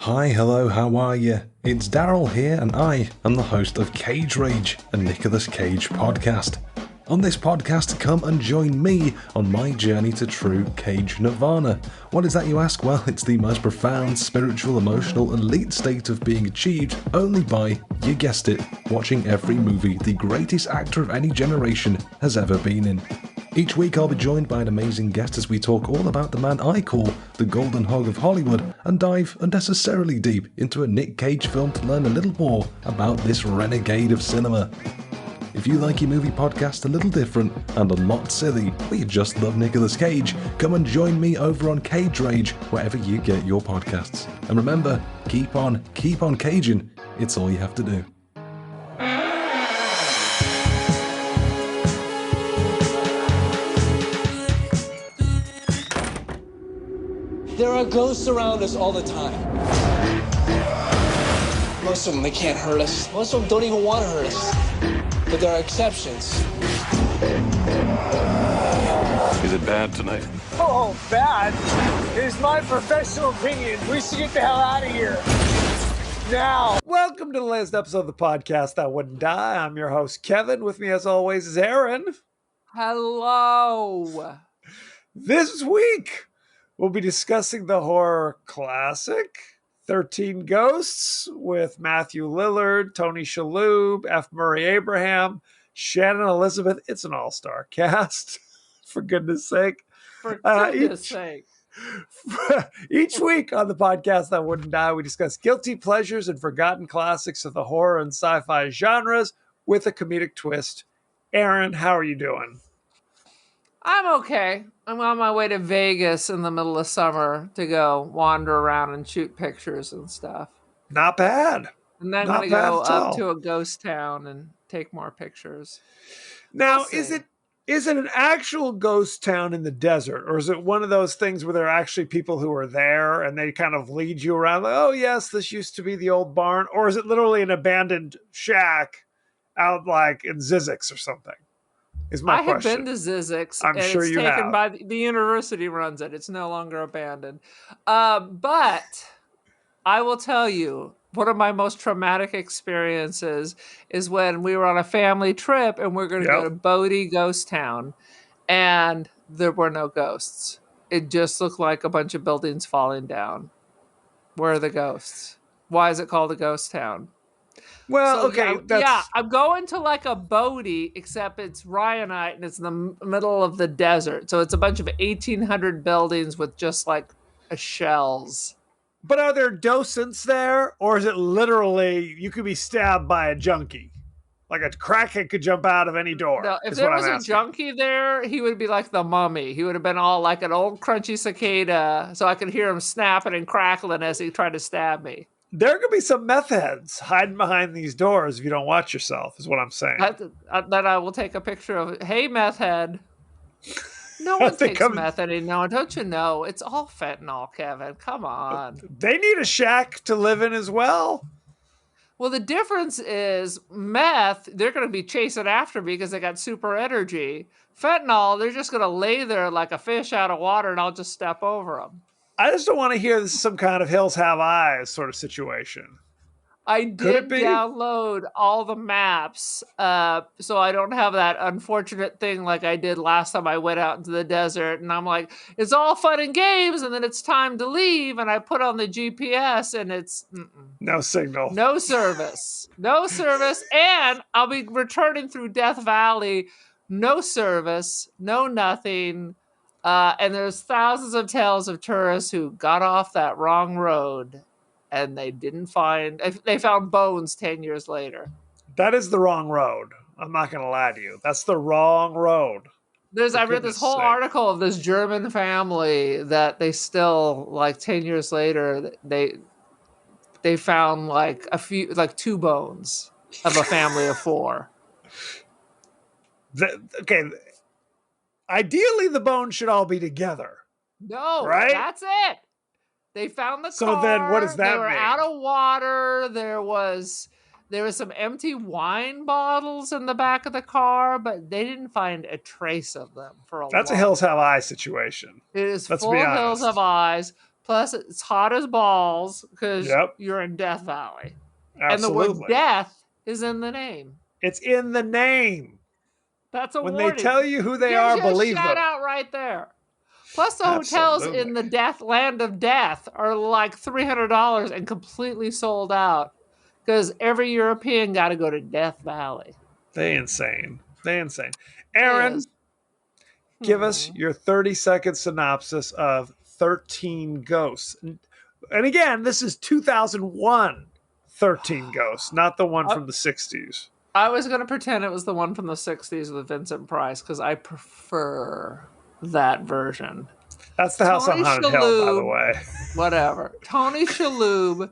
Hi, hello, how are you? It's Daryl here, and I am the host of Cage Rage, a Nicolas Cage podcast. On this podcast, come and join me on my journey to true Cage Nirvana. What is that, you ask? Well, it's the most profound, spiritual, emotional, elite state of being achieved only by, you guessed it, watching every movie the greatest actor of any generation has ever been in. Each week I'll be joined by an amazing guest as we talk all about the man I call the Golden Hog of Hollywood and dive unnecessarily deep into a Nick Cage film to learn a little more about this renegade of cinema. If you like your movie podcast a little different and a lot silly, or you just love Nicolas Cage, come and join me over on Cage Rage, wherever you get your podcasts. And remember, keep on caging. It's all you have to do. There are ghosts around us all the time. Most of them, they can't hurt us. Most of them don't even want to hurt us. But there are exceptions. Is it bad tonight? Oh, bad? It is my professional opinion. We should get the hell out of here. Now. Welcome to the latest episode of the podcast That Wouldn't Die. I'm your host, Kevin. With me, as always, is Aaron. Hello. This week, we'll be discussing the horror classic, 13 Ghosts, with Matthew Lillard, Tony Shalhoub, F. Murray Abraham, Shannon Elizabeth. It's an all-star cast, for goodness sake. For goodness sake. Each week on the podcast That Wouldn't Die, we discuss guilty pleasures and forgotten classics of the horror and sci-fi genres with a comedic twist. Aaron, how are you doing? I'm okay. I'm on my way to Vegas in the middle of summer to go wander around and shoot pictures and stuff. Not bad. And then I'm going to go up to a ghost town and take more pictures. Now, is it an actual ghost town in the desert, or is it one of those things where there are actually people who are there and they kind of lead you around like, oh yes, this used to be the old barn, or is it literally an abandoned shack out like in Zizix or something? Is my question. I have been to Zizix. I'm sure you have. It's taken by the university runs it. It's no longer abandoned. But I will tell you, one of my most traumatic experiences is when we were on a family trip and we are going to go to Bodie Ghost Town, and there were no ghosts. It just looked like a bunch of buildings falling down. Where are the ghosts? Why is it called a ghost town? Well, okay. I'm going to like a Bodie, except it's Ryanite and it's in the middle of the desert. So it's a bunch of 1800 buildings with just like shells. But are there docents there, or is it literally you could be stabbed by a junkie? Like a crackhead could jump out of any door. No, if there was a junkie there, he would be like the mummy. He would have been all like an old crunchy cicada, so I could hear him snapping and crackling as he tried to stab me. There could be some meth heads hiding behind these doors if you don't watch yourself, is what I'm saying. Then I will take a picture of, hey, meth head. No one takes meth anymore. Don't you know? It's all fentanyl, Kevin. Come on. They need a shack to live in as well. Well, the difference is meth, they're going to be chasing after me because they got super energy. Fentanyl, they're just going to lay there like a fish out of water and I'll just step over them. I just don't want to hear this is some kind of Hills Have Eyes sort of situation. I did download all the maps, so I don't have that unfortunate thing like I did last time I went out into the desert. And I'm like, it's all fun and games, and then it's time to leave. And I put on the GPS, and it's no signal, no service, and I'll be returning through Death Valley, no service, no nothing. And there's thousands of tales of tourists who got off that wrong road and they found bones 10 years later. That is the wrong road. I'm not going to lie to you. That's the wrong road. I read this whole article of this German family that they still, like 10 years later, they found like two bones of a family of four. Okay. Ideally, the bones should all be together. No, right? That's it. They found the car. So then what does that mean? They were out of water. There was some empty wine bottles in the back of the car, but they didn't find a trace of them for a while. That's a Hills Have Eyes situation. It is full of Hills Have Eyes. Plus, it's hot as balls because Yep. you're in Death Valley. And the Absolutely. word death is in the name. It's in the name. That's a When they warning. tell you who they Gives are, you a believe shout them. out right there. Plus, the hotels Absolutely. in the death land of death are like $300 and completely sold out because every European got to go to Death Valley. They insane. It Aaron, is. give us your 30-second synopsis of 13 Ghosts. And again, this is 2001 13 Ghosts, not the one from the 60s. I was going to pretend it was the one from the 60s with Vincent Price because I prefer that version. That's the House on Tony Haunted Hill, by the Shalhoub, way. whatever. Tony Shalhoub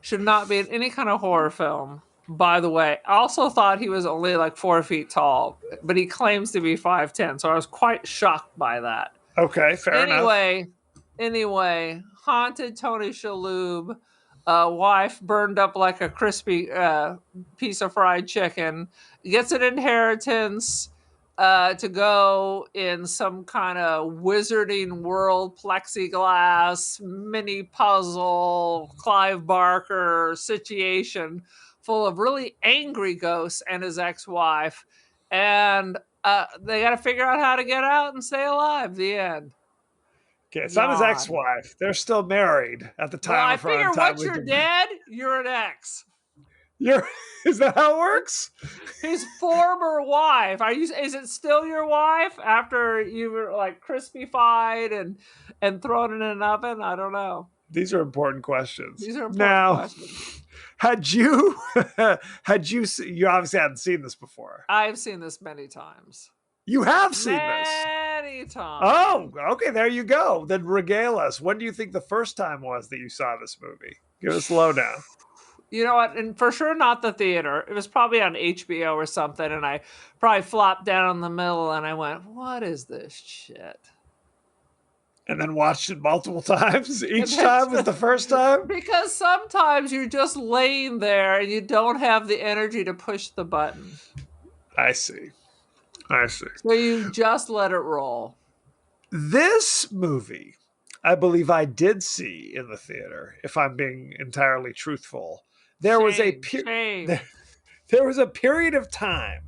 should not be in any kind of horror film. By the way, I also thought he was only like 4 feet tall, but he claims to be 5'10", so I was quite shocked by that. Okay, fair enough. Anyway, haunted Tony Shalhoub, wife burned up like a crispy piece of fried chicken, gets an inheritance to go in some kind of wizarding world, plexiglass, mini puzzle, Clive Barker situation full of really angry ghosts and his ex-wife. And they got to figure out how to get out and stay alive. The end. Okay, it's not his Yawn. ex-wife. They're still married at the Well, time I of her figure once untimely you're demise. dead, you're an ex. Is that how it works? His former wife. Is it still your wife after you were like crispy-fied and thrown in an oven? I don't know. These are important questions. These are important now, questions. Had you you obviously hadn't seen this before. I've seen this many times. You have seen this many times. Oh, okay, there you go. Then regale us. When do you think the first time was that you saw this movie? Give us a lowdown. You know what? And for sure not the theater. It was probably on HBO or something, and I probably flopped down in the middle and I went, what is this shit? And then watched it multiple times. Each time was the first time? Because sometimes you're just laying there and you don't have the energy to push the button. I see. So you just let it roll. This movie, I believe I did see in the theater, if I'm being entirely truthful. There was a period of time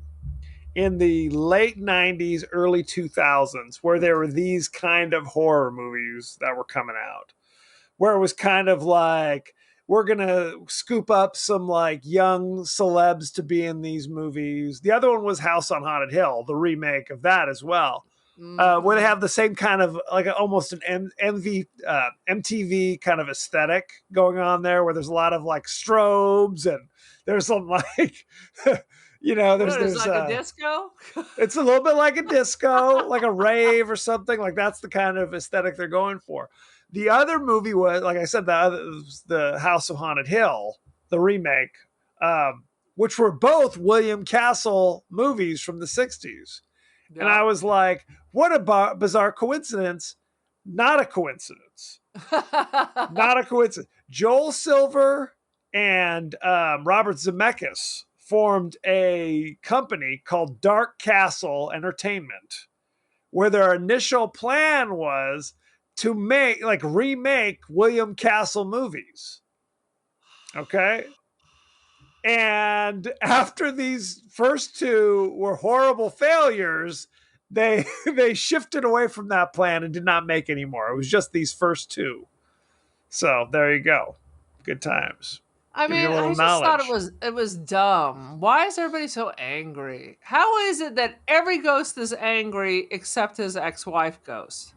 in the late 90s, early 2000s where there were these kind of horror movies that were coming out, where it was kind of like, we're going to scoop up some like young celebs to be in these movies. The other one was House on Haunted Hill, the remake of that as well. Where they have the same kind of like almost an MTV kind of aesthetic going on there, where there's a lot of like strobes and there's some like, there's like a disco. It's a little bit like a disco, like a rave or something. Like that's the kind of aesthetic they're going for. The other movie was, like I said, the House of Haunted Hill, the remake, which were both William Castle movies from the 60s. Yeah. And I was like, what a bizarre coincidence. Not a coincidence. Not a coincidence. Joel Silver and Robert Zemeckis formed a company called Dark Castle Entertainment, where their initial plan was to remake William Castle movies. Okay. And after these first two were horrible failures, they shifted away from that plan and did not make any more. It was just these first two. So there you go. Good times. I mean, I just thought it was dumb. Why is everybody so angry? How is it that every ghost is angry except his ex-wife ghost?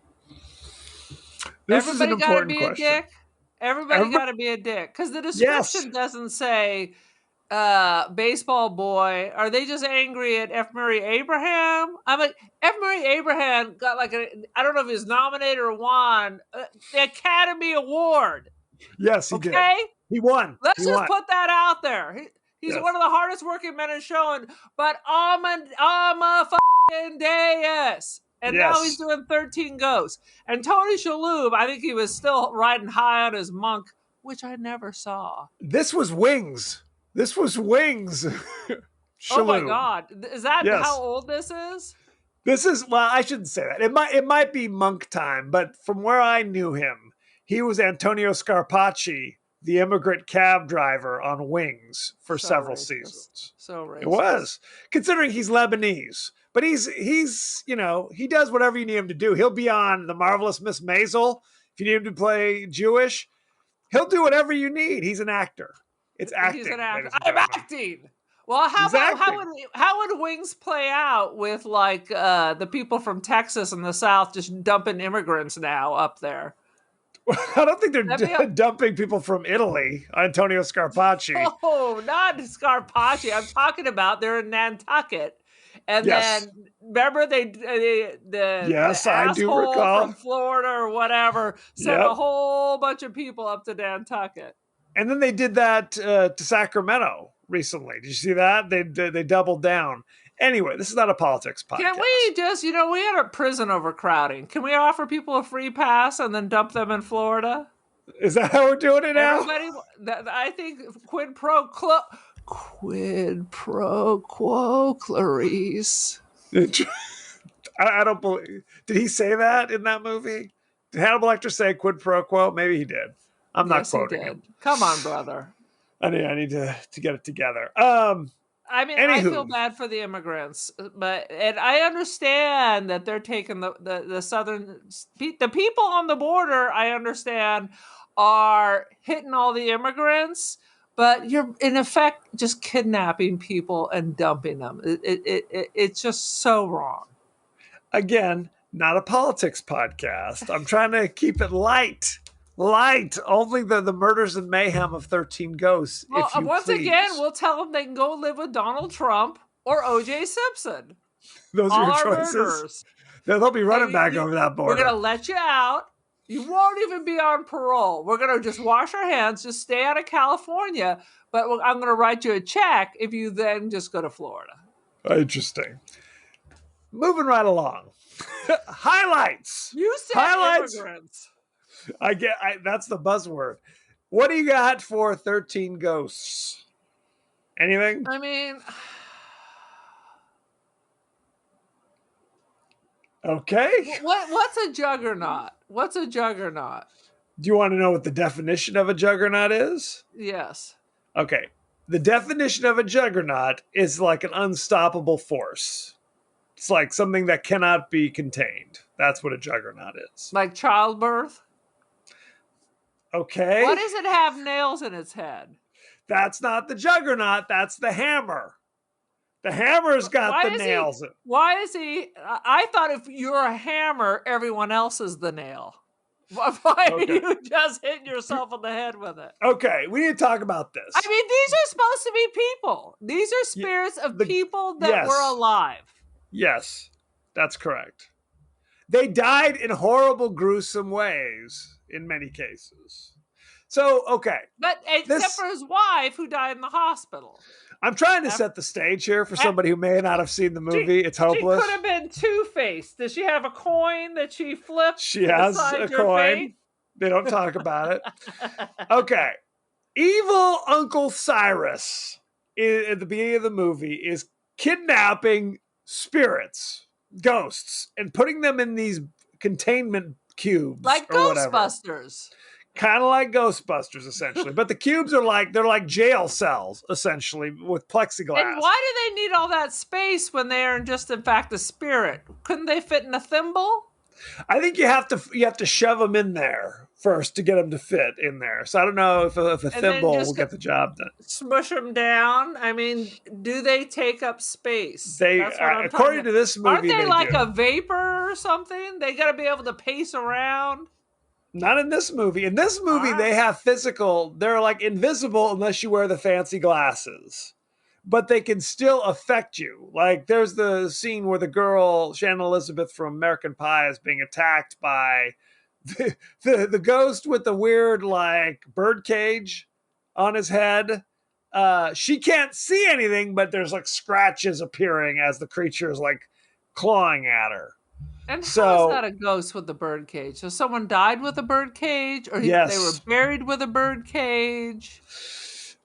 Everybody got to be a dick. Everybody got to be a dick because the description doesn't say baseball boy. Are they just angry at F. Murray Abraham? I'm like, F. Murray Abraham got like I don't know if he was nominated or won the Academy Award. Yes, he did. He won. Let's put that out there. He's one of the hardest working men in showing, but fucking Deus. And now he's doing 13 Ghosts. And Tony Shalhoub, I think he was still riding high on his monk, which I never saw. This was Wings. Oh my God. Is that how old this is? This is, well, I shouldn't say that. It might be monk time, but from where I knew him, he was Antonio Scarpacci, the immigrant cab driver on Wings for So several racist. seasons. So racist. It was, considering he's Lebanese. But he's he does whatever you need him to do. He'll be on The Marvelous Miss Maisel. If you need him to play Jewish, he'll do whatever you need. He's an actor. It's acting, He's an actor. ladies and I'm gentlemen. acting. Well, He's acting. how would Wings play out with like the people from Texas and the South just dumping immigrants now up there? I don't think That'd be they're dumping people from Italy, Antonio Scarpacci. Oh, not Scarpacci. I'm talking about they're in Nantucket. And Yes. then remember the Yes, I do asshole recall. from Florida or whatever sent Yep. a whole bunch of people up to Nantucket. And then they did that to Sacramento recently. Did you see that? They doubled down. Anyway, this is not a politics podcast. Can we just, we had a prison overcrowding. Can we offer people a free pass and then dump them in Florida? Is that how we're doing it now? Everybody, I think quid pro quo, Clarice. I don't believe. Did he say that in that movie? Did Hannibal Lecter say quid pro quo? Maybe he did. I'm not quoting him. Come on, brother. I need to get it together. I mean, anywho. I feel bad for the immigrants, and I understand that they're taking the southern the people on the border. I understand are hitting all the immigrants, but you're in effect just kidnapping people and dumping them. It's just so wrong. Again, not a politics podcast. I'm trying to keep it light. Only the murders and mayhem of 13 Ghosts. Well, if you once please. again, we'll tell them they can go live with Donald Trump or O.J. Simpson. Those all are your our choices. murderers. They'll be running back over that border. We're gonna let you out. You won't even be on parole. We're gonna just wash our hands, just stay out of California. But I'm gonna write you a check if you then just go to Florida. Interesting. Moving right along. Highlights. You said immigrants. That's the buzzword. What do you got for 13 Ghosts? Anything? I mean, okay. What's a juggernaut? What's a juggernaut? Do you want to know what the definition of a juggernaut is? Yes. Okay. The definition of a juggernaut is like an unstoppable force. It's like something that cannot be contained. That's what a juggernaut is. Like childbirth? Okay. Why does it have nails in its head? That's not the juggernaut. That's the hammer. The hammer's got the nails. Why is he? I thought if you're a hammer, everyone else is the nail. Why are you just hitting yourself on the head with it? Okay, we need to talk about this. I mean, these are supposed to be people. These are spirits of people that were alive. Yes, that's correct. They died in horrible, gruesome ways in many cases. So, okay. But except for his wife who died in the hospital. I'm trying to set the stage here for somebody who may not have seen the movie. It's hopeless. She could have been two-faced. Does she have a coin that she flips? She has a coin. They don't talk about it. Okay. Evil Uncle Cyrus at the beginning of the movie is kidnapping spirits, ghosts, and putting them in these containment cubes. Like Ghostbusters. Kind of like Ghostbusters, essentially. But the cubes are they're like jail cells, essentially, with plexiglass. And why do they need all that space when they are just, in fact, a spirit? Couldn't they fit in a thimble? I think you have to shove them in there first to get them to fit in there. So I don't know if a thimble will get the job done. Smush them down. I mean, do they take up space? They, according to this movie, aren't they like do. a vapor or something? They got to be able to pace around. Not in this movie. In this movie, they have physical. They're like invisible unless you wear the fancy glasses. But they can still affect you. Like there's the scene where the girl, Shannon Elizabeth from American Pie, is being attacked by the ghost with the weird like bird cage on his head. She can't see anything, but there's like scratches appearing as the creature is like clawing at her. And how is that a ghost with the bird cage? So someone died with a bird cage, or they were buried with a bird cage?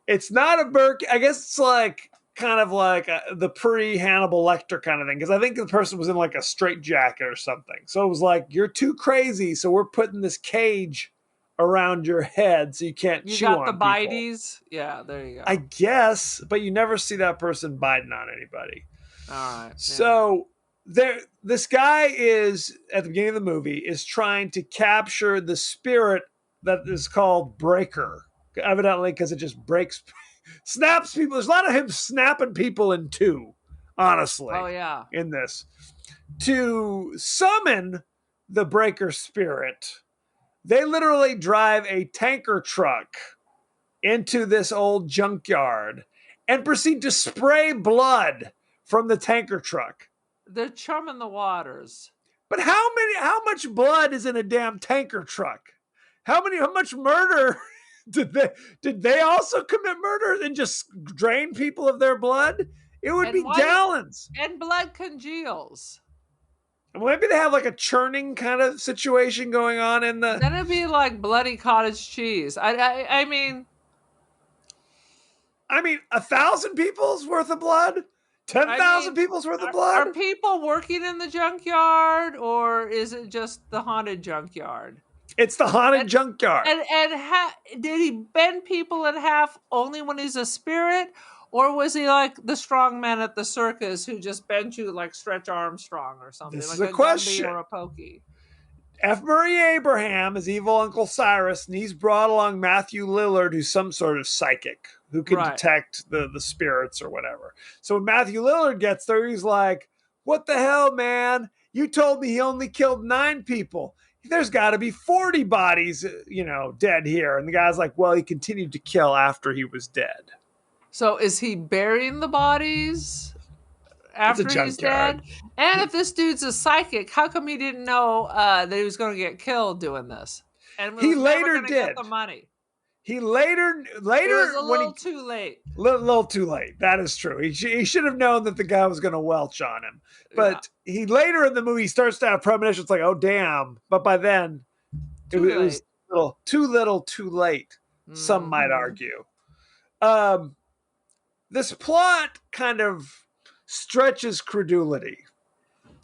It's not a bird. I guess it's like kind of like the pre-Hannibal Lecter kind of thing, because I think the person was in like a straitjacket or something. So it was like, you're too crazy, so we're putting this cage around your head so you can't You chew got the on people. bites. Yeah, there you I go. guess, but you never see that person biting on anybody. All right. Yeah. So this guy is at the beginning of the movie is trying to capture the spirit that is called Breaker, evidently because it just breaks, snaps people. There's a lot of him snapping people in two, honestly, Oh yeah. in this. To summon the Breaker spirit, they literally drive a tanker truck into this old junkyard and proceed to spray blood from the tanker truck. They're chumming the waters. But how much blood is in a damn tanker truck? How much murder did they also commit murder and just drain people of their blood? It would And be why? gallons. And blood congeals. Maybe they have like a churning kind of situation going on in the. Then it'd be like bloody cottage cheese. I mean, 1,000 people's worth of blood, ten I thousand mean, people's worth of are blood. people working in the junkyard, or is it just the haunted junkyard? It's the haunted And junkyard. did he bend people in half only when he's a spirit, or was he like the strong man at the circus who just bent you like Stretch Armstrong or something, This like is a a Gumby question. or a Pokey? F. Murray Abraham is evil Uncle Cyrus, and he's brought along Matthew Lillard, who's some sort of psychic who can Right. detect the spirits or whatever. So when Matthew Lillard gets there, he's like, "What the hell, man? You told me he only killed 9 people. There's got to be 40 bodies, dead here." And the guy's like, "Well, he continued to kill after he was dead." So is he burying the bodies It's a after he's junkyard. dead? And if this dude's a psychic, how come he didn't know that he was going to get killed doing this? And He was never later going to get did. the money. He later It was a when he little too late. little too late. That is true. He should have known that the guy was going to welch on him. Yeah. But he later in the movie starts to have premonitions like, "Oh damn!" But by then, it Too was too little, too late. Some might Mhm. argue. This plot kind of stretches credulity.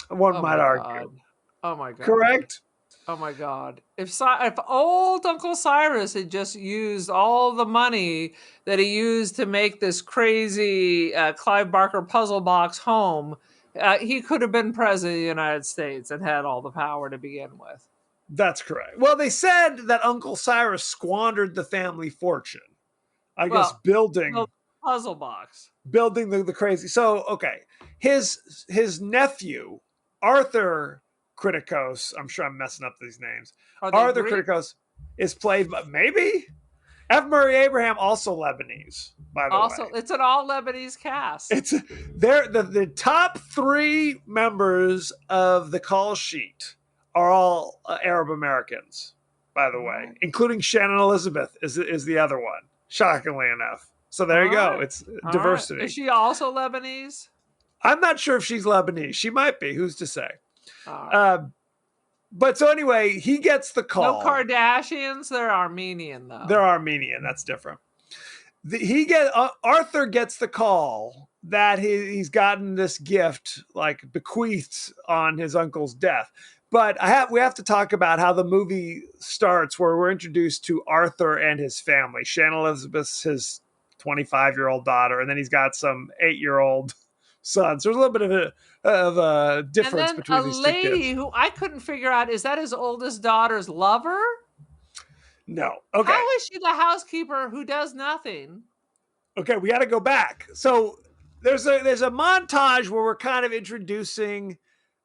One Oh might my argue. god. Oh my god. Correct? Oh my god. If old Uncle Cyrus had just used all the money that he used to make this crazy Clive Barker puzzle box home, he could have been president of the United States and had all the power to begin with. That's correct. Well, they said that Uncle Cyrus squandered the family fortune. I guess building the puzzle box. the crazy. So, okay. His nephew, Arthur Criticos, I'm sure I'm messing up these names. Are they Arthur Greek? Criticos is played by, maybe? F. Murray Abraham, also Lebanese, by the Also, way. it's an all Lebanese cast. It's the top 3 members of the call sheet are all Arab Americans, by the way, including Shannon Elizabeth is the other one, shockingly enough. So there you go. Right. It's All diversity. right. Is she also Lebanese? I'm not sure if she's Lebanese. She might be. Who's to say? All right. But so anyway, he gets the call. No Kardashians. They're Armenian though. They're Armenian. That's different. Arthur gets the call that he's gotten this gift, like bequeathed on his uncle's death. But we have to talk about how the movie starts, where we're introduced to Arthur and his family. Shannon Elizabeth's his 25-year-old daughter, and then he's got some 8-year-old son. So there's a little bit of a difference between these two kids. A lady who I couldn't figure out, is that his oldest daughter's lover? No. Okay. How is she the housekeeper who does nothing? Okay, we got to go back. So there's a montage where we're kind of introducing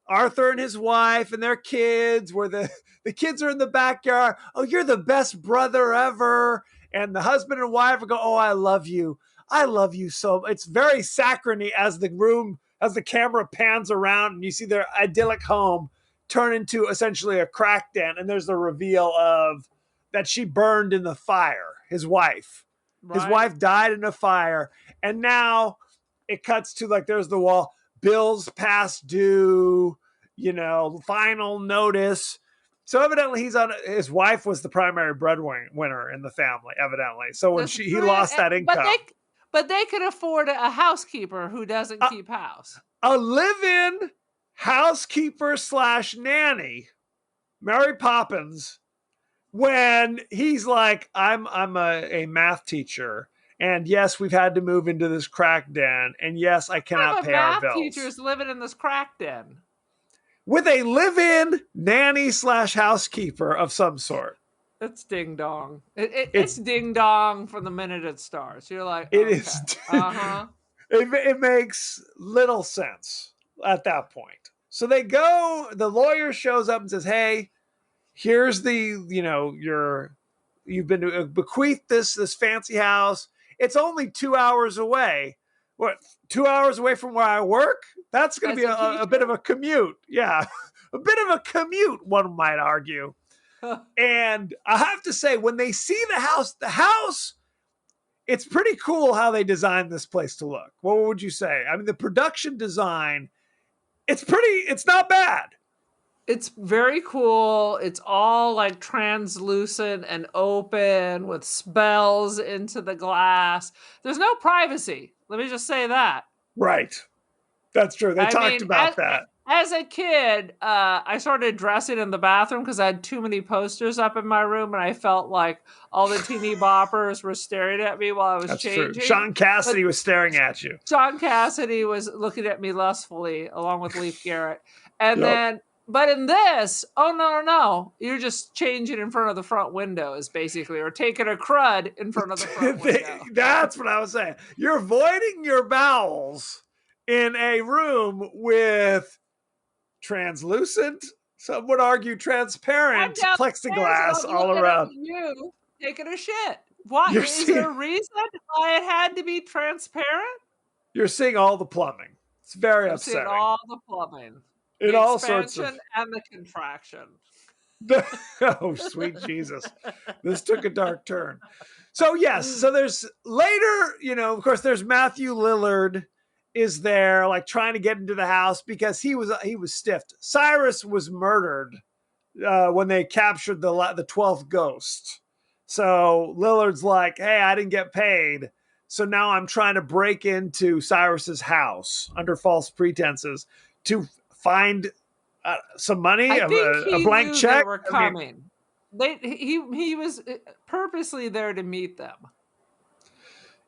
Arthur and his wife and their kids, where the kids are in the backyard. "Oh, you're the best brother ever." And the husband and wife go, "Oh, I love you. I love you so." It's very saccharine as the camera pans around and you see their idyllic home turn into essentially a crack den. And there's the reveal of that she burned in the fire, his wife. Right. His wife died in a fire. And now it cuts to like, there's the wall. Bills past due, final notice. So evidently his wife was the primary breadwinner in the family, evidently. So when he lost that income. But they could afford a housekeeper who doesn't keep house. A live-in housekeeper / nanny, Mary Poppins, when he's like, I'm a math teacher, and yes, we've had to move into this crack den, and yes, I cannot What pay our math teacher bills. is living in this crack den? With a live-in nanny / housekeeper of some sort. It's ding dong. It's It's ding dong from the minute it starts. You're like, it okay, is uh-huh. it makes little sense at that point. So they go, the lawyer shows up and says, hey, here's you've been bequeathed this fancy house. It's only 2 hours away. What, 2 hours away from where I work? That's going to As be a a bit teacher? of a commute. Yeah, a bit of a commute, one might argue. And I have to say, when they see the house, it's pretty cool how they designed this place to look. What would you say? I mean, the production design, it's not bad. It's very cool. It's all like translucent and open with spells into the glass. There's no privacy. Let me just say that. Right. That's true. They I talked mean, about that. as a kid, I started dressing in the bathroom because I had too many posters up in my room, and I felt like all the teeny boppers were staring at me while I was That's true. changing. Sean But Cassidy was staring at you. John Cassidy was looking at me lustfully, along with Leif Garrett. And Yep. then, but in this, oh no, you're just changing in front of the front window, is basically, or taking a crud in front of the front window. That's what I was saying. You're voiding your bowels in a room with translucent, some would argue I'm transparent downstairs and plexiglass I'm all looking at around. you taking a shit. Why You're is there seeing, a reason why it had to be transparent? you're seeing all the plumbing. It's very I'm seeing upsetting. all the plumbing, In the all sorts of expansion and the contraction. oh, sweet Jesus. This took a dark turn. So yes, so there's later, of course, there's Matthew Lillard is there, like trying to get into the house because he was stiffed. Cyrus was murdered when they captured the 12th ghost. So Lillard's like, hey, I didn't get paid, so now I'm trying to break into Cyrus's house under false pretenses to find some money, I think a he blank knew they check. were I mean, coming. He was purposely there to meet them.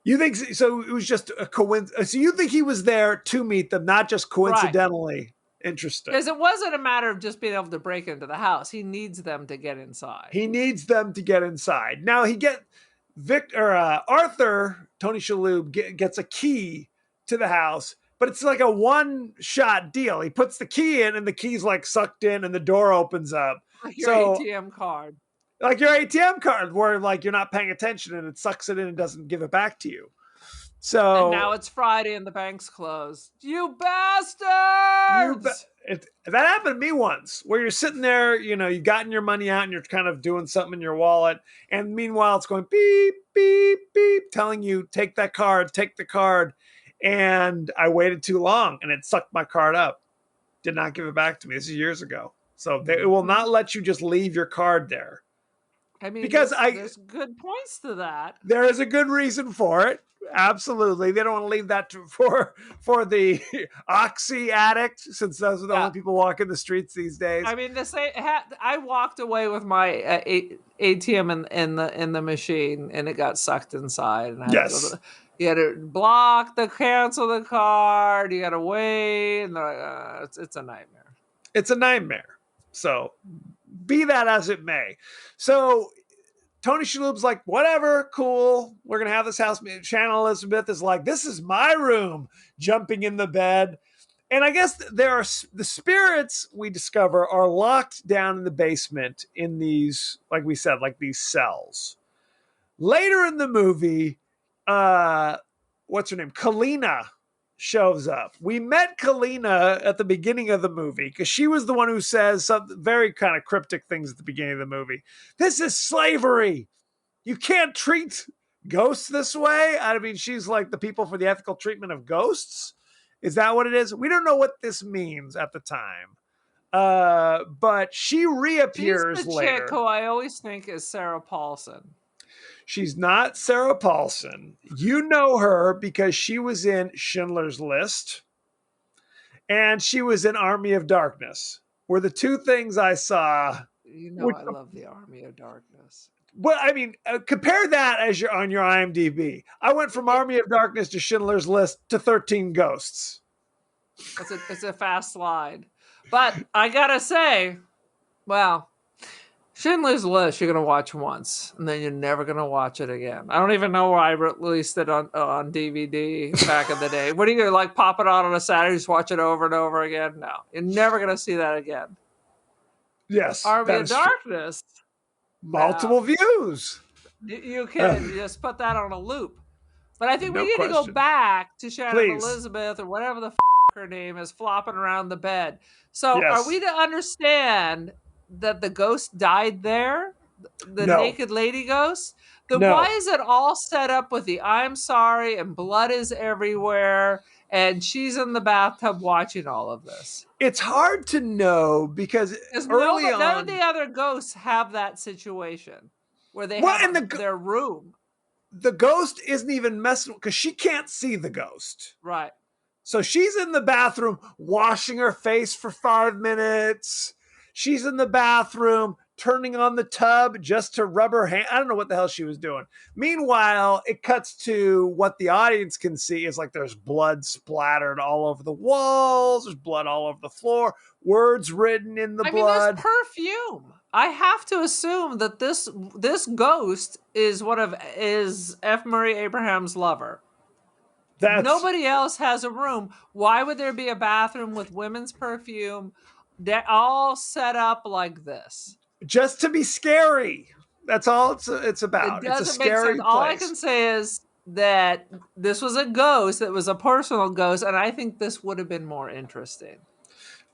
you think so? It was just a coincidence. So you think he was there to meet them, not just Right. coincidentally? Interesting. Because it wasn't a matter of just being able to break into the house. He needs them to get inside. He needs them to get inside. Now Arthur, Tony Shalhoub, gets a key to the house, but it's like a one-shot deal. He puts the key in, and the key's like sucked in, and the door opens up. Like your So, ATM card. like your ATM card, where like you're not paying attention, and it sucks it in and doesn't give it back to you. So, And now it's Friday and the bank's closed. You that bastards! happened to me once, where you're sitting there, you've gotten your money out and you're kind of doing something in your wallet, and meanwhile it's going beep beep beep, telling you take the card, and I waited too long and it sucked my card up, did not give it back to me. This is years ago. So it will not let you just leave your card there. I mean, Because there's good points to that. there is a good reason for it. Absolutely. They don't want to leave that for the oxy addict, since those are the only people walking the streets these days. I mean, I walked away with my ATM in the machine, and it got sucked inside. And you had to cancel the card. You got to wait, and it's a nightmare. It's a nightmare. So, be that as it may. So, Tony Shalhoub's like, whatever, cool. We're going to have this house. Shannon Elizabeth is like, this is my room, jumping in the bed. And I guess the spirits we discover are locked down in the basement in these, like we said, like these cells. Later in the movie, what's her name? Kalina shows up. We met Kalina at the beginning of the movie because she was the one who says some very kind of cryptic things at the beginning of the movie. This is slavery. You can't treat ghosts this way. I mean, she's like the people for the ethical treatment of ghosts. Is that what it is? We don't know what this means at the time. But she reappears She's the later. chick who I always think is Sarah Paulson. She's not Sarah Paulson. You know her because she was in Schindler's List and she was in Army of Darkness, were the two things I saw You know which, I love the Army of Darkness. well, I mean, compare that as you're on your IMDb. I went from Army of Darkness to Schindler's List to 13 Ghosts. It's a fast slide. But I gotta say, well, Schindler's List you're gonna watch once, and then you're never gonna watch it again. I don't even know why I released it on DVD back in the day. What are you gonna like pop it on a Saturday, just watch it over and over again? No, you're never gonna see that again. Yes, Army that of is true. Darkness. Multiple views. You can just put that on a loop. But I think we No need to go question. back to Shannon Please. Elizabeth or whatever the her name is flopping around the bed. So are Yes. we to understand that the ghost died there? The No. naked lady ghost? Then No. why is it all set up with the I'm sorry and blood is everywhere and she's in the bathtub watching all of this? It's hard to know because early on, none of the other ghosts have that situation where they well, have and their room. the ghost isn't even messing because she can't see the ghost. Right. So she's in the bathroom washing her face for 5 minutes. She's in the bathroom turning on the tub just to rub her hand. I don't know what the hell she was doing. Meanwhile, it cuts to what the audience can see is like there's blood splattered all over the walls, there's blood all over the floor, words written in the blood. There's perfume. I have to assume that this ghost is F. Murray Abraham's lover. Nobody else has a room. Why would there be a bathroom with women's perfume? They're all set up like this. Just to be scary. That's all it's about. It doesn't it's a scary make sense. place. All I can say is that this was a ghost. It was a personal ghost, and I think this would have been more interesting.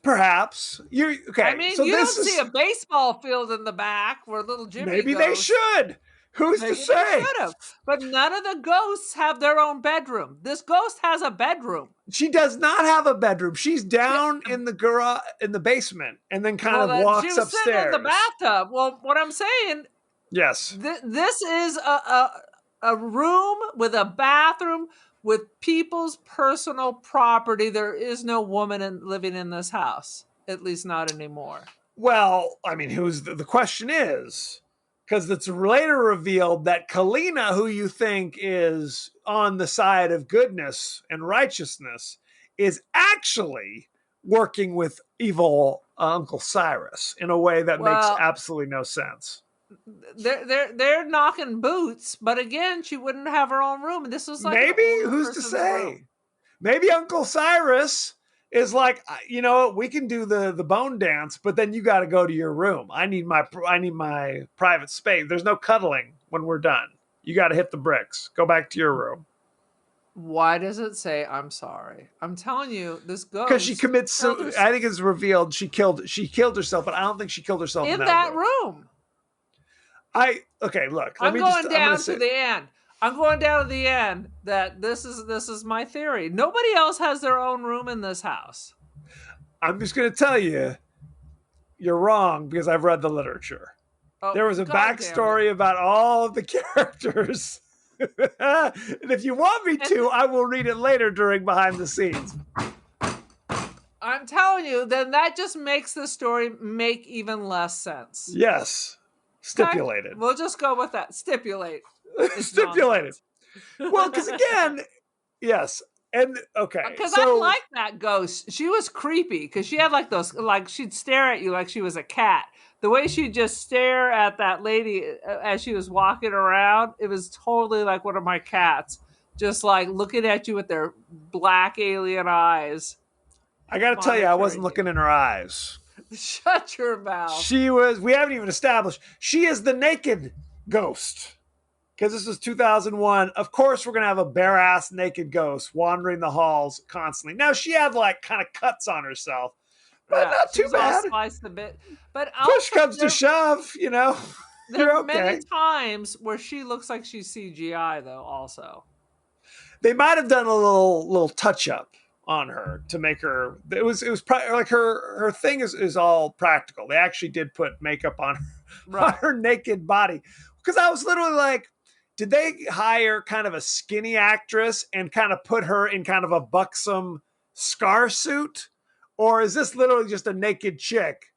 Perhaps you're okay. I mean, so you this don't see a baseball field in the back where little Jimmy maybe goes. they should. Who's to say? Should have. But none of the ghosts have their own bedroom. This ghost has a bedroom. She does not have a bedroom. She's down in the garage, in the basement, and then kind of walks she was upstairs. sitting in the bathtub. Well, what I'm saying, yes, this is a room with a bathroom with people's personal property. There is no woman living in this house, at least not anymore. Well, I mean, who's the question is, because it's later revealed that Kalina, who you think is on the side of goodness and righteousness, is actually working with evil Uncle Cyrus in a way that makes absolutely no sense. They're knocking boots, but again, she wouldn't have her own room. This was like maybe who's to say? Room. Maybe Uncle Cyrus is like, you know, we can do the bone dance, but then you got to go to your room. I need my private space. There's no cuddling when we're done. You got to hit the bricks. Go back to your room. Why does it say I'm sorry? I'm telling you, this ghost. Because she commits. I think it's revealed she killed herself, but I don't think she killed herself in that room. Look. I'm going down to the end. I'm going down to the end that this is my theory. Nobody else has their own room in this house. I'm just going to tell you, you're wrong because I've read the literature. Oh, there was a backstory about all of the characters. And if you want me to, I will read it later during Behind the Scenes. I'm telling you, then that just makes the story make even less sense. Yes. Stipulated. Okay? We'll just go with that. Stipulate. Stipulated. Well, because again, yes. And okay. Because I like that ghost. She was creepy because she had like those, like she'd stare at you like she was a cat. The way she'd just stare at that lady as she was walking around, it was totally like one of my cats. Just like looking at you with their black alien eyes. I got to tell you, I wasn't looking in her eyes. Shut your mouth. We haven't even established, she is the naked ghost. Because this was 2001. Of course, we're going to have a bare-ass naked ghost wandering the halls constantly. Now, she had like kind of cuts on herself, but not too bad. Sliced a bit. But push comes to shove, you know. There are many times where she looks like she's CGI, though, also. They might have done a little touch-up on her to make her. It was like her thing is all practical. They actually did put makeup on her naked body. Because I was literally like, did they hire kind of a skinny actress and kind of put her in kind of a buxom scar suit? Or is this literally just a naked chick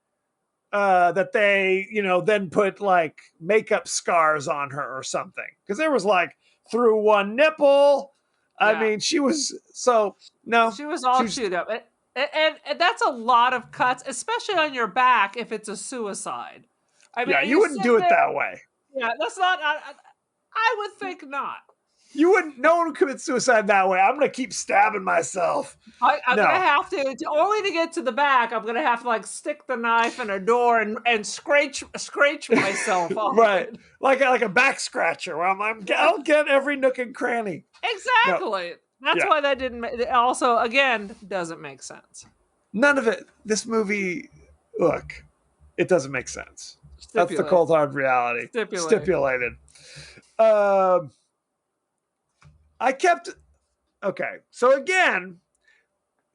that they, then put like makeup scars on her or something. Because there was like through one nipple. I Yeah. mean, she was so no. She was all chewed up. And that's a lot of cuts, especially on your back if it's a suicide. I mean, Yeah, you you wouldn't sit do it there. that way. Yeah, that's not. I would think not. You wouldn't. No one would commit suicide that way. I'm gonna keep stabbing myself. I'm No. gonna have to only to get to the back. I'm gonna have to like stick the knife in a door and scratch myself on Right, it. like a back scratcher. Where I'll get every nook and cranny. No, Exactly. That's yeah, why that didn't. Also, again, doesn't make sense. none of it. This movie, look, it doesn't make sense. That's the Stipulate. cold hard reality. Stipulate. Stipulated. Um, I kept. Okay, so again,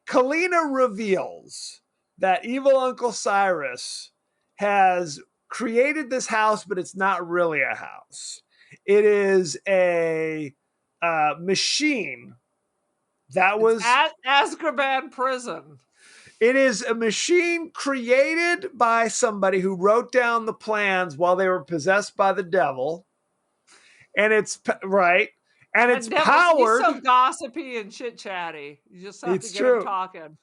Kalina reveals that evil Uncle Cyrus has created this house, but it's not really a house. It is a machine that It's was. Azkaban prison. It is a machine created by somebody who wrote down the plans while they were possessed by the devil, and it's right, and it's And Devil's, he's powered. so gossipy and chit chatty. You just have to It's get him true. talking.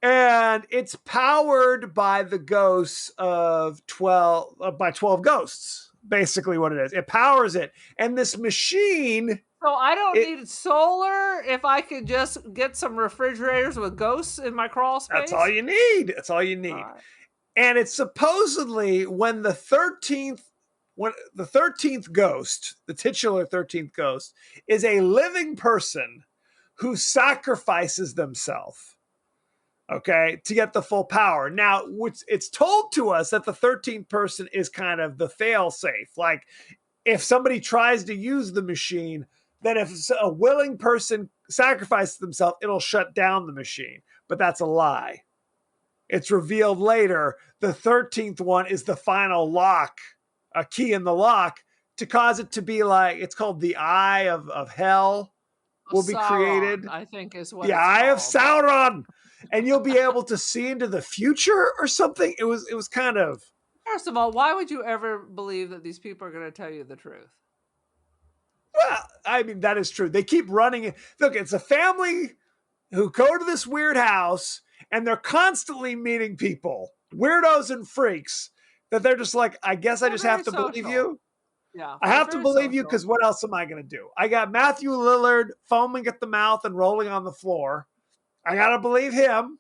And it's powered by the ghosts of 12 by 12 ghosts, basically what it is. It powers it, and this machine, So I don't it, need solar if I could just get some refrigerators with ghosts in my crawl space. that's all you need. That's all you need. All right. And it's supposedly when the 13th ghost, the titular 13th ghost, is a living person who sacrifices themselves, okay, to get the full power. Now, it's told to us that the 13th person is kind of the fail safe. Like, if somebody tries to use the machine, then if a willing person sacrifices themselves, it'll shut down the machine. But that's a lie. It's revealed later the 13th one is the final lock, a key in the lock to cause it to be like, it's called the Eye of Hell will be Sauron, created. I think is what The it's Eye of called. Sauron. And you'll be able to see into the future or something. It was kind of. First of all, why would you ever believe that these people are going to tell you the truth? Well, I mean, that is true. They keep running it. Look, it's a family who go to this weird house and they're constantly meeting people, weirdos and freaks, that they're just like, I guess I They're just very have to believe social. you. Yeah, I they're have to very believe you social. because what else am I going to do? I got Matthew Lillard foaming at the mouth and rolling on the floor. I got to believe him.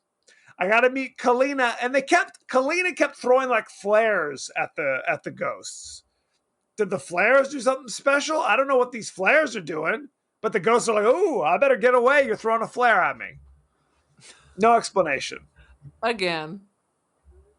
I got to meet Kalina, and Kalina kept throwing like flares at the ghosts. Did the flares do something special? I don't know what these flares are doing, but the ghosts are like, "Ooh, I better get away! You're throwing a flare at me." No explanation. Again,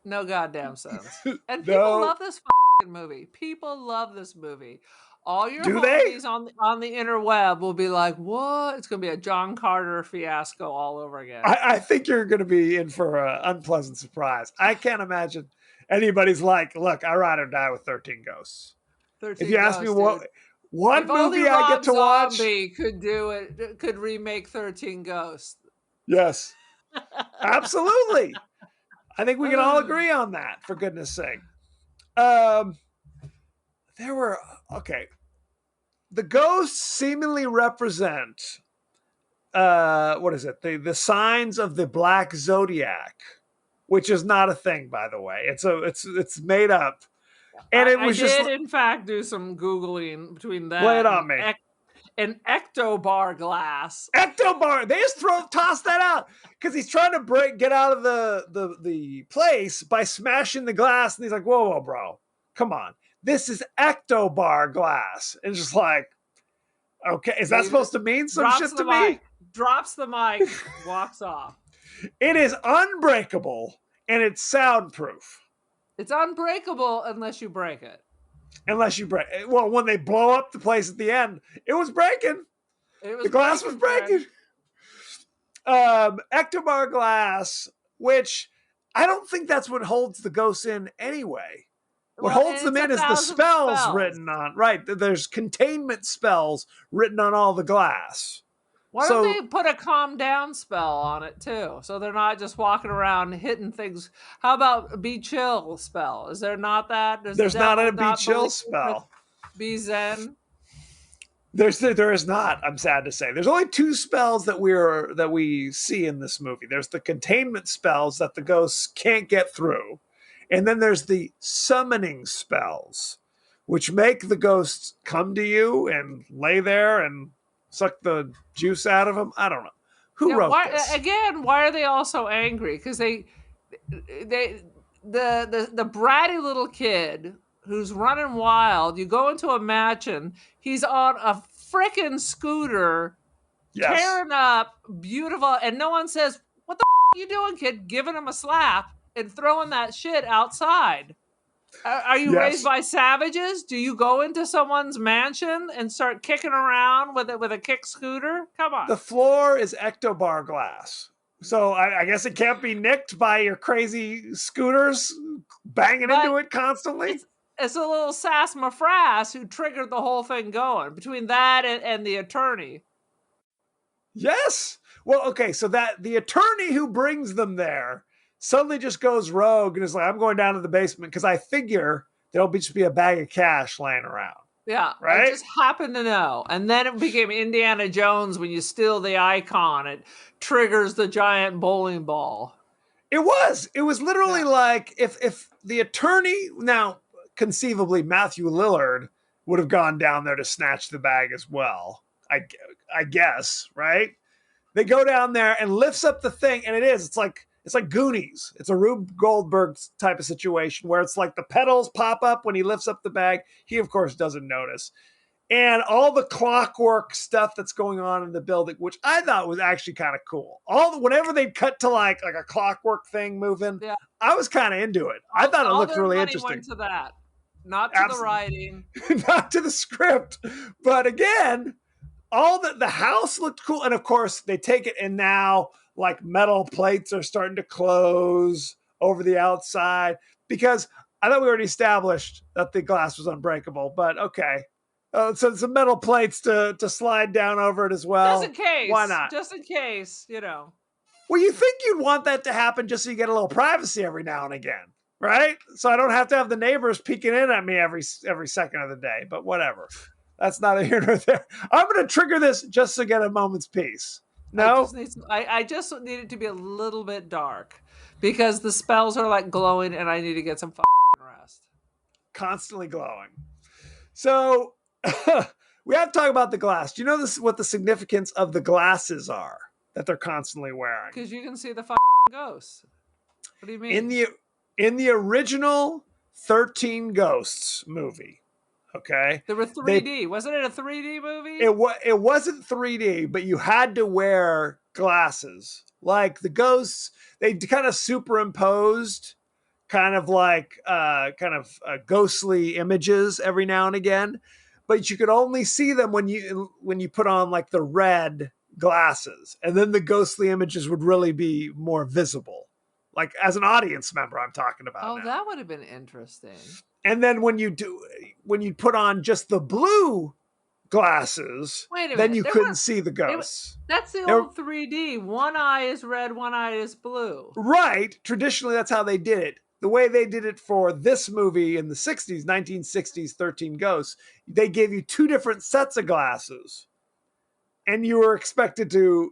no goddamn sense. And people No. love this movie. People love this movie. All your Do they? homies on the interweb will be like, "What? It's gonna be a John Carter fiasco all over again." I think you're going to be in for an unpleasant surprise. I can't imagine anybody's like, "Look, I ride or die with 13 Ghosts." 13 If you ask me Ghosts, dude. one If only movie I get Rob to watch, Zombie could do it, could remake 13 Ghosts. yes, absolutely. I think we can all agree on that. For goodness sake, there were okay. The ghosts seemingly represent what is it? The signs of the Black Zodiac, which is not a thing, by the way. It's made up, and it was I did in fact do some googling between that. Play it on me. An ectobar glass. Ectobar. They just toss that out because he's trying to get out of the place by smashing the glass, and he's like, "Whoa, bro, come on, this is ectobar glass." And it's just like, okay, is that supposed to mean some shit to me? Drops the mic, walks off. It is unbreakable and it's soundproof. It's unbreakable unless you break it. Unless you break. Well, when they blow up the place at the end, it was breaking. The glass was breaking. Ectobar glass, which I don't think that's what holds the ghosts in anyway. What holds them in is the spells written on. Right. There's containment spells written on all the glass. Why don't they put a calm down spell on it too? So they're not just walking around hitting things. How about be chill spell? Is there not that? There's not a be chill spell. Be zen. There is not. I'm sad to say. There's only 2 spells that we see in this movie. There's the containment spells that the ghosts can't get through, and then there's the summoning spells, which make the ghosts come to you and lay there and suck the juice out of them. I don't know who wrote this. Again, why are they all so angry? Because the bratty little kid who's running wild. You go into a mansion. He's on a frickin' scooter, tearing up, beautiful, and no one says, "What the are you doing, kid?" Giving him a slap and throwing that shit outside. Are you raised by savages? Do you go into someone's mansion and start kicking around with a kick scooter? Come on. The floor is ectobar glass. So I guess it can't be nicked by your crazy scooters banging into it constantly. It's a little sassafras who triggered the whole thing going between that and the attorney. Yes. Well, okay. So that the attorney who brings them there suddenly just goes rogue and is like, I'm going down to the basement because I figure there'll just be a bag of cash laying around. Yeah. Right. I just happened to know. And then it became Indiana Jones when you steal the icon. It triggers the giant bowling ball. It was literally like if the attorney, now conceivably Matthew Lillard would have gone down there to snatch the bag as well. I guess, right? They go down there and lifts up the thing, and it's like Goonies. It's a Rube Goldberg type of situation where it's like the pedals pop up when he lifts up the bag. He, of course, doesn't notice. And all the clockwork stuff that's going on in the building, which I thought was actually kind of cool. Whenever they'd cut to like a clockwork thing moving, I was kind of into it. I thought it looked really interesting. Went to that, not to the writing, not to the script. But again, all the house looked cool, and of course they take it, and now like metal plates are starting to close over the outside because I thought we already established that the glass was unbreakable. But okay. So some metal plates to slide down over it as well. Just in case. Why not? Just in case, you know. Well, you think you'd want that to happen just so you get a little privacy every now and again, right? So I don't have to have the neighbors peeking in at me every second of the day. But whatever. That's neither here nor there. I'm going to trigger this just to get a moment's peace. No? I just need it to be a little bit dark because the spells are like glowing and I need to get some rest. Constantly glowing. So we have to talk about the glass. Do you know what the significance of the glasses are that they're constantly wearing? Because you can see the ghosts. What do you mean? In the original 13 Ghosts movie, okay? There were 3D. Wasn't it a 3D movie? It wasn't 3D, but you had to wear glasses. Like the ghosts, they kind of superimposed kind of ghostly images every now and again. But you could only see them when you put on like the red glasses, and then the ghostly images would really be more visible. Like as an audience member, I'm talking about. Oh, that would have been interesting. And then when you put on just the blue glasses, then you couldn't see the ghosts. That's the old 3D. One eye is red, one eye is blue. Right. Traditionally, that's how they did it. The way they did it for this movie in the 60s, 1960s, 13 Ghosts, they gave you 2 different sets of glasses. And you were expected to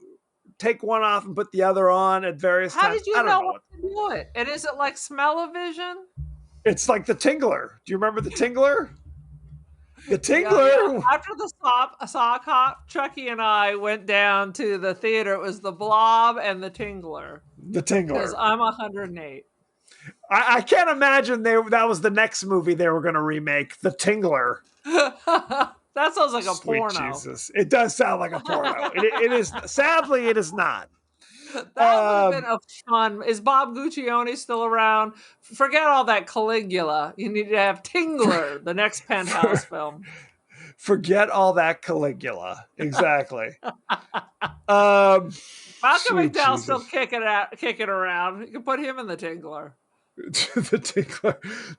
take one off and put the other on at various times. How did you know what to do it? And is it like smell-o-vision? It's like the Tingler. Do you remember the Tingler? The Tingler. Yeah. After the sock hop, Chucky and I went down to the theater. It was the Blob and the Tingler. The Tingler. Because I'm 108. I can't imagine that was the next movie they were going to remake, The Tingler. That sounds like a Sweet porno. Jesus. It does sound like a porno. It is. Sadly, it is not. That would have been a fun. Is Bob Guccione still around? Forget all that Caligula. You need to have Tingler, the next Penthouse film. Forget all that Caligula. Exactly. Malcolm McDowell's Jesus. still kicking around. You can put him in the Tingler. The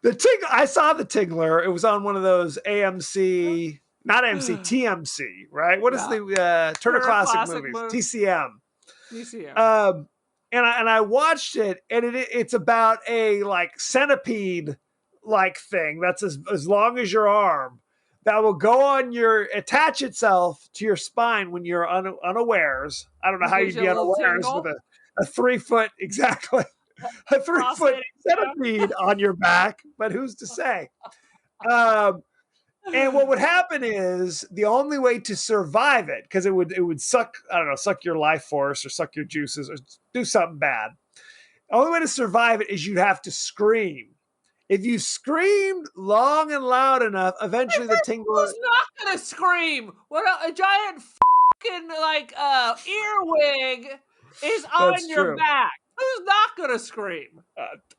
Tingler. I saw the Tingler. It was on one of those AMC not MC, TMC, right? What is the Turner Classic Movies? TCM. TCM. And I watched it, and it's about a like centipede like thing that's as long as your arm that will go on attach itself to your spine when you're unawares. I don't know how you'd be unawares with a 3 foot exactly a 3 foot centipede on your back, but who's to say? And what would happen is the only way to survive it, because it would suck, I don't know, suck your life force or suck your juices or do something bad. The only way to survive it is you'd have to scream. If you screamed long and loud enough, eventually the tingler. Who's not gonna scream? What a giant fucking like earwig is on your back. Who's not gonna scream?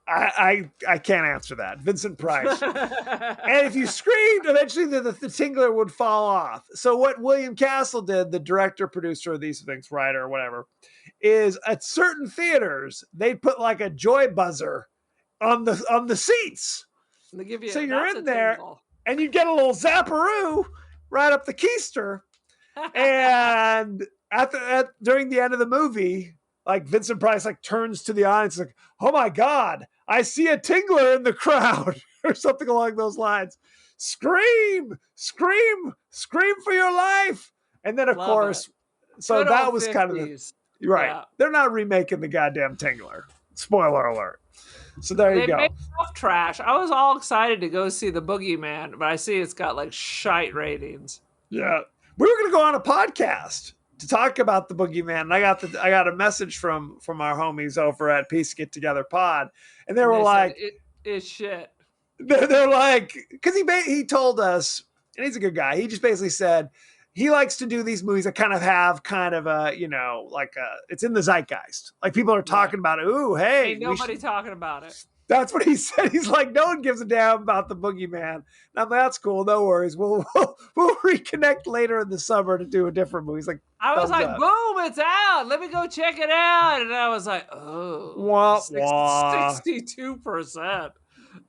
I can't answer that. Vincent Price. And if you screamed, eventually the tingler would fall off. So what William Castle did, the director, producer of these things, writer, or whatever, is at certain theaters they'd put like a joy buzzer on the seats. They give you, so you're in there, and you get a little zapparoo right up the keister, and during the end of the movie, like Vincent Price like turns to the audience like, "Oh my God, I see a tingler in the crowd," or something along those lines. Scream, scream, scream for your life. And then of course, so good that was 50s. Kind of right. Yeah. They're not remaking the goddamn tingler. Spoiler alert. So there you go. They made enough trash. I was all excited to go see The Boogeyman, but I see it's got like shite ratings. Yeah. We were going to go on a podcast to talk about The Boogeyman, and I got a message from our homies over at Peace Get Together Pod, and they were like, "It's shit." They're like, because he told us, and he's a good guy. He just basically said he likes to do these movies that kind of have kind of a, it's in the zeitgeist. Like people are talking about it. Ooh, hey, ain't nobody talking about it. That's what he said. He's like, no one gives a damn about The Boogeyman. Now that's cool. No worries. We'll reconnect later in the summer to do a different movie. He's like, I was like, boom, it's out. Let me go check it out. And I was like, oh, 62%.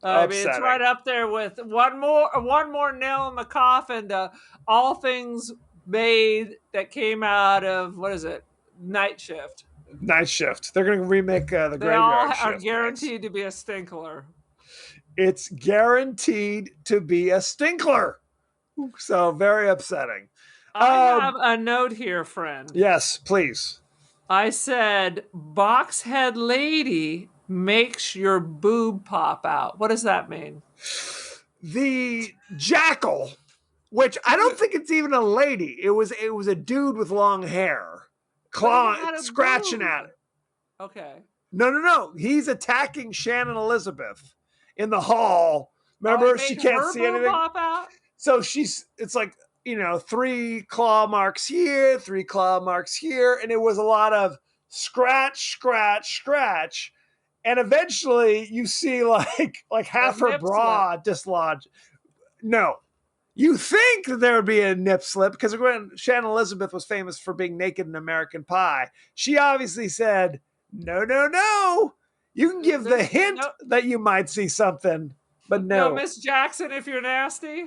I mean, it's right up there with one more nail in the coffin to all things made that came out of, what is it? Night Shift. Night Shift. They're going to remake the Graveyard Shift. They all are guaranteed to be a stinkler. It's guaranteed to be a stinkler. So very upsetting. I have a note here, friend. Yes, please. I said, Boxhead Lady makes your boob pop out. What does that mean? The jackal, which I don't think it's even a lady. It was a dude with long hair, scratching at it. Okay. No. He's attacking Shannon Elizabeth in the hall. Remember, she can't see anything. Pop out? So it's like, 3 claw marks here, 3 claw marks here, and it was a lot of scratch, scratch, scratch. And eventually you see like half her bra dislodged. No. You think that there would be a nip slip because when Shannon Elizabeth was famous for being naked in American Pie, she obviously said, no. You can give the hint that you might see something, but no. No, Miss Jackson, if you're nasty.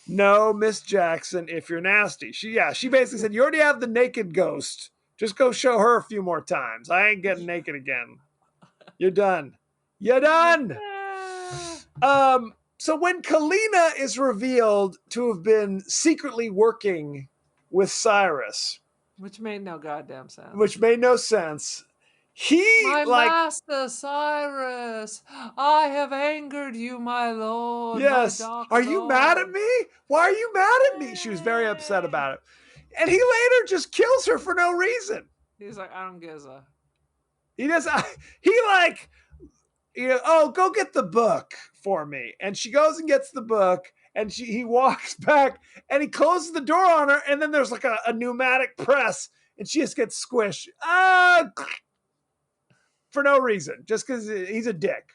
No, Miss Jackson, if you're nasty. She basically said, you already have the naked ghost. Just go show her a few more times. I ain't getting naked again. You're done. You're done. So when Kalina is revealed to have been secretly working with Cyrus, which made no goddamn sense. My master Cyrus, I have angered you, my lord. Yes. Are you mad at me? Why are you mad at me? She was very upset about it. And he later just kills her for no reason. He's like, I don't give a. He does. Go get the book for me. And she goes and gets the book, and he walks back, and he closes the door on her, and then there's like a pneumatic press, and she just gets squished. For no reason, just because he's a dick.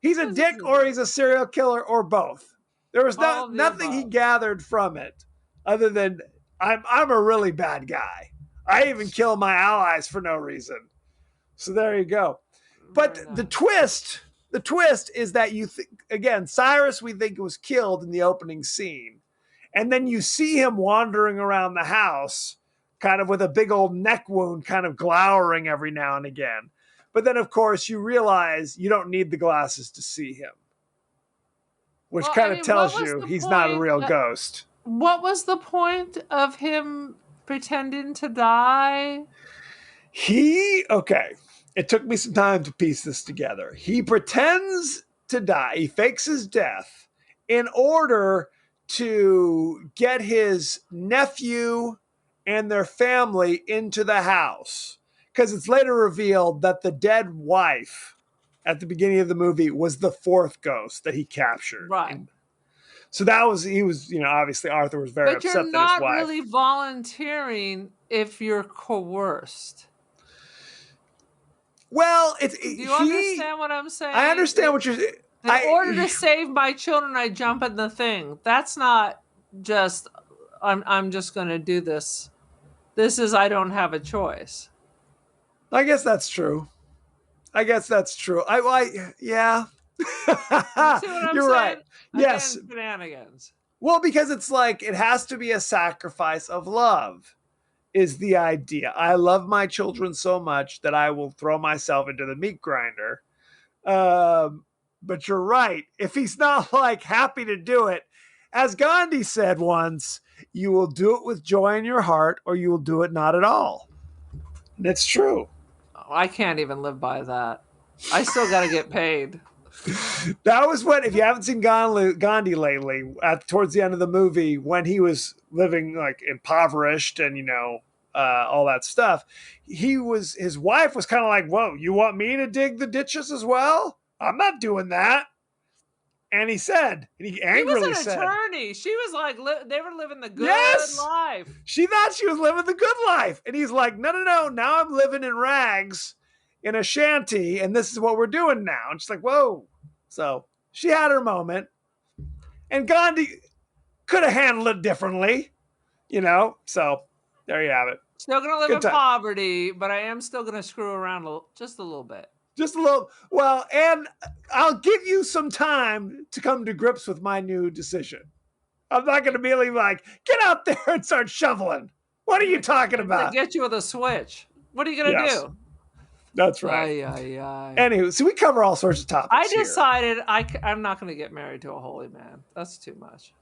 He's a dick, or he's a serial killer, or both. There was nothing he gathered from it other than I'm a really bad guy. I even kill my allies for no reason. So there you go. But the twist is that again, Cyrus we think was killed in the opening scene. And then you see him wandering around the house, kind of with a big old neck wound, kind of glowering every now and again. But then, of course, you realize you don't need the glasses to see him, which Well, kind of tells you he's not a real ghost. What was the point of him pretending to die? Okay, it took me some time to piece this together. He pretends to die, he fakes his death in order to get his nephew and their family into the house. Because it's later revealed that the dead wife at the beginning of the movie was the fourth ghost that he captured. Right. So he was, obviously Arthur was very But upset you're that his not wife. really volunteering if you're coerced. Well, Do you understand what I'm saying? I understand what you're saying. In order to save my children, I jump in the thing. That's not just, I'm just going to do this. This is, I don't have a choice. I guess that's true. Yeah. You see what I'm You're saying? right. Yes. Again, shenanigans. Well, because it's like it has to be a sacrifice of love, is the idea. I love my children so much that I will throw myself into the meat grinder. But you're right. If he's not like happy to do it, as Gandhi said once, you will do it with joy in your heart or you will do it not at all. And it's true. I can't even live by that. I still got to get paid. That was when, if you haven't seen Gandhi lately, towards the end of the movie, when he was living like impoverished and, all that stuff, his wife was kind of like, whoa, you want me to dig the ditches as well? I'm not doing that. And he angrily said, he was an attorney. She was like, they were living the good life. She thought she was living the good life. And he's like, no. Now I'm living in rags in a shanty. And this is what we're doing now. And she's like, whoa. So she had her moment. And Gandhi could have handled it differently, So there you have it. Still going to live in poverty, but I am still going to screw around just a little bit. Just a little. Well, and I'll give you some time to come to grips with my new decision. I'm not going to be like, get out there and start shoveling. What are you talking about? Get you with a switch. What are you going to do? That's right. Anyway, so we cover all sorts of topics. I decided I'm not going to get married to a holy man. That's too much.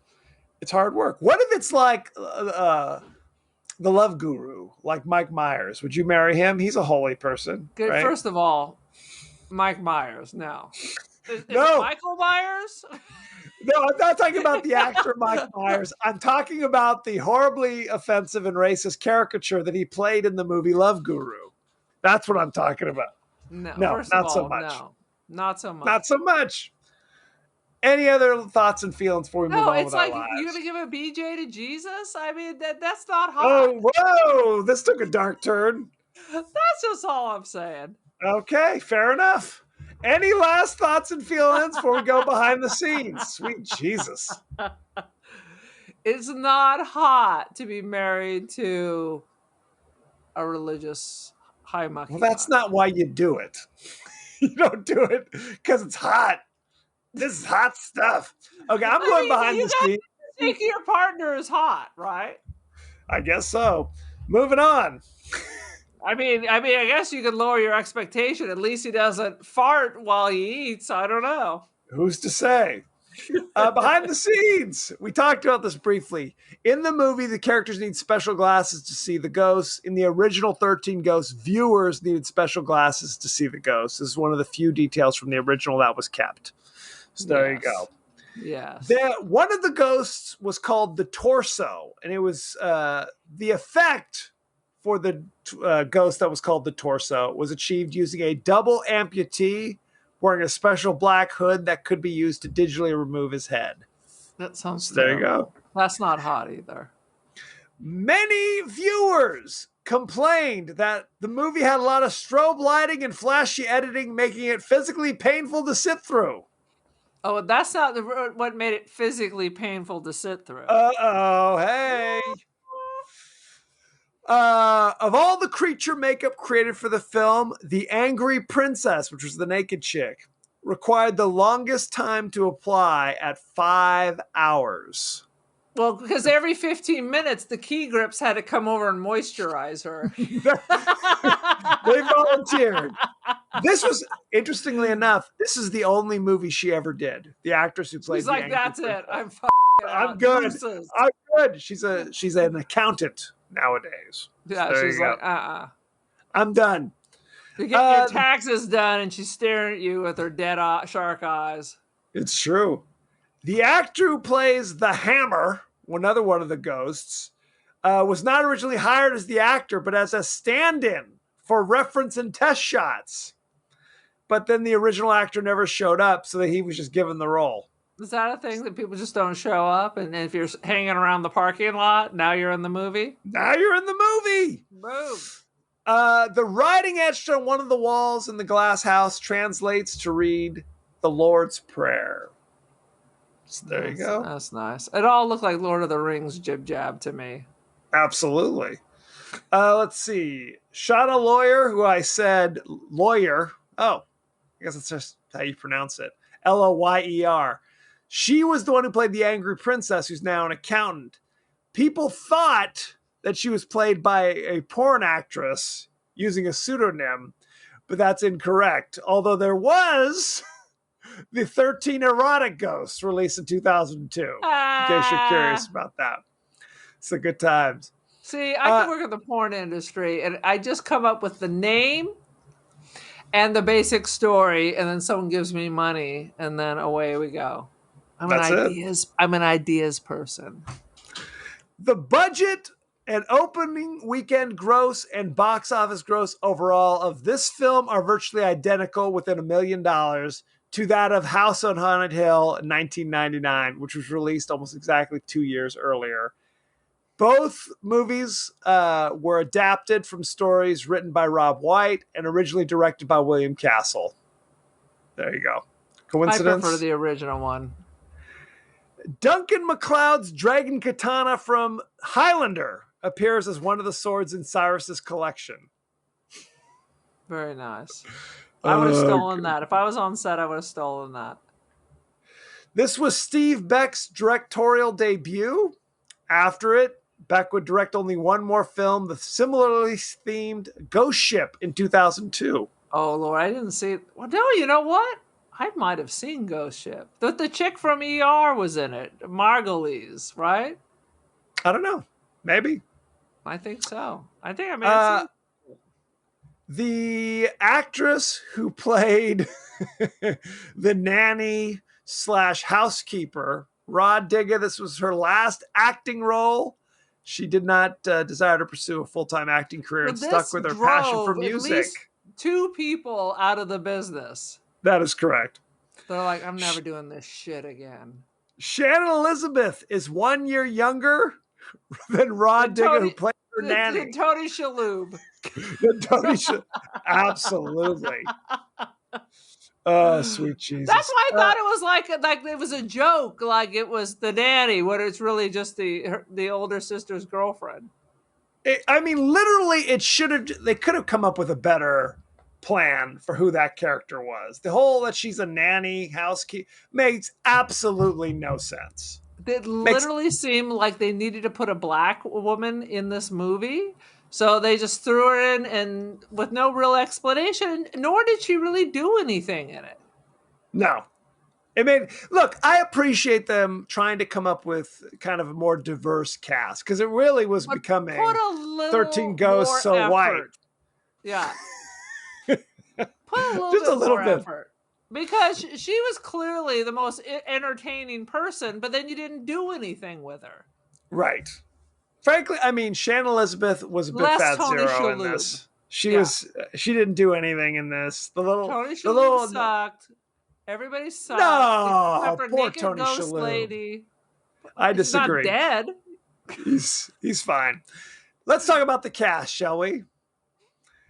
It's hard work. What if it's like the love guru, like Mike Myers? Would you marry him? He's a holy person. Good. Right? First of all, Mike Myers. No. Is no. It Michael Myers? No, I'm not talking about the actor Mike Myers. I'm talking about the horribly offensive and racist caricature that he played in the movie Love Guru. That's what I'm talking about. No, not so much. No, not so much. Not so much. Any other thoughts and feelings before we move on with our lives? No, it's like, you're going to give a BJ to Jesus? I mean, that's not hot. Oh, whoa. This took a dark turn. That's just all I'm saying. Okay, fair enough. Any last thoughts and feelings before we go behind the scenes? Sweet Jesus. It's not hot to be married to a religious high mucky. Well, that's not why you do it. You don't do it because it's hot. This is hot stuff. Okay, I'm going behind the scenes. You think your partner is hot, right? I guess so. Moving on. I mean, I guess you could lower your expectation. At least he doesn't fart while he eats. I don't know. Who's to say? Behind the scenes, we talked about this briefly. In the movie, the characters need special glasses to see the ghosts. In the original 13 Ghosts, viewers needed special glasses to see the ghosts. This is one of the few details from the original that was kept. So there you go. Yes. One of the ghosts was called the torso, and it was the effect for the ghost that was called the torso was achieved using a double amputee wearing a special black hood that could be used to digitally remove his head. That sounds so there you go. That's not hot either. Many viewers complained that the movie had a lot of strobe lighting and flashy editing, making it physically painful to sit through. Oh, that's not what made it physically painful to sit through. Uh-oh, hey. Of all the creature makeup created for the film, the Angry Princess, which was the naked chick, required the longest time to apply at 5 hours. Well, because every 15 minutes, the key grips had to come over and moisturize her. They volunteered. This was, interestingly enough, this is the only movie she ever did. The actress who played She's the like, angry that's it. princess. I'm I'm good. Deuces. I'm good. She's an accountant nowadays. Yeah, So there she's you like, go. I'm done. You're getting your taxes done, and she's staring at you with her dead shark eyes. It's true. The actor who plays the Hammer, another one of the ghosts, was not originally hired as the actor, but as a stand-in for reference and test shots. But then the original actor never showed up, so that he was just given the role. Is that a thing that people just don't show up? And if you're hanging around the parking lot, now you're in the movie? Now you're in the movie. Boom. The writing etched on one of the walls in the glass house translates to read the Lord's Prayer. So there you go. That's nice. It all looked like Lord of the Rings jib jab to me. Absolutely. Let's see. Shauna Lawyer, who I said lawyer. Oh, I guess that's just how you pronounce it. Loyer. She was the one who played the angry princess, who's now an accountant. People thought that she was played by a porn actress using a pseudonym, but that's incorrect. Although there was the 13 Erotic Ghosts released in 2002, in case you're curious about that. It's a good times. See, I can work in the porn industry, and I just come up with the name and the basic story, and then someone gives me money, and then away we go. I'm an ideas person. The budget and opening weekend gross and box office gross overall of this film are virtually identical, within $1 million, to that of House on Haunted Hill in 1999, which was released almost exactly 2 years earlier. Both movies were adapted from stories written by Rob White and originally directed by William Castle. There you go. Coincidence? I prefer the original one. Duncan MacLeod's dragon katana from Highlander appears as one of the swords in Cyrus's collection. Very nice. I would have stolen that. If I was on set, I would have stolen that. This was Steve Beck's directorial debut. After it, Beck would direct only one more film, the similarly themed Ghost Ship in 2002. Oh, Lord, I didn't see it. Well, no, you know what? I might have seen Ghost Ship. The chick from ER was in it. Margulies, right? I don't know. Maybe. I think so. I think I may have seen the actress who played the nanny / housekeeper, Rod Digga, this was her last acting role. She did not desire to pursue a full-time acting career and stuck with her passion for music. At least 2 people out of the business. That is correct. They're like, I'm never doing this shit again. Shannon Elizabeth is 1 year younger than Rod Digga, who played her nanny. The Tony Shalhoub. Absolutely. Oh, sweet Jesus. That's why I thought it was like it was a joke, like it was the nanny, when it's really just the older sister's girlfriend. Literally, they could have come up with a better plan for who that character was. The whole that she's a nanny housekeeper makes absolutely no sense. It literally seemed like they needed to put a black woman in this movie, so they just threw her in, and with no real explanation, nor did she really do anything in it. No. Look, I appreciate them trying to come up with kind of a more diverse cast, because it really was becoming 13 Ghosts so effort. white. Yeah. Put a little bit more effort. Because she was clearly the most entertaining person, but then you didn't do anything with her. Right. Frankly, Shannon Elizabeth was a bit Less fat Tony zero Shalhoub. in this. She didn't do anything in this. Tony Shalhoub sucked. Everybody sucked. No, poor Tony Ghost Shalhoub. Lady. I disagree. He's not dead. He's fine. Let's talk about the cast, shall we?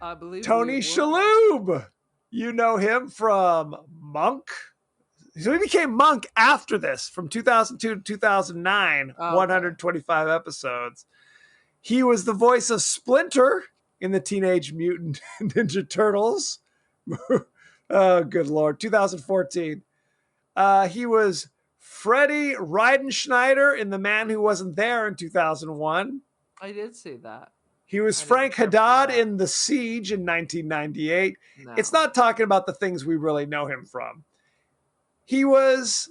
I believe Tony Shalhoub. You know him from Monk. So he became Monk after this, from 2002 to 2009, 125 episodes. He was the voice of Splinter in the Teenage Mutant Ninja Turtles. Oh, good Lord. 2014. He was Freddie Reidenschneider in The Man Who Wasn't There in 2001. I did see that. He was I didn't Frank care for Haddad that. in The Siege in 1998. No. It's not talking about the things we really know him from. He was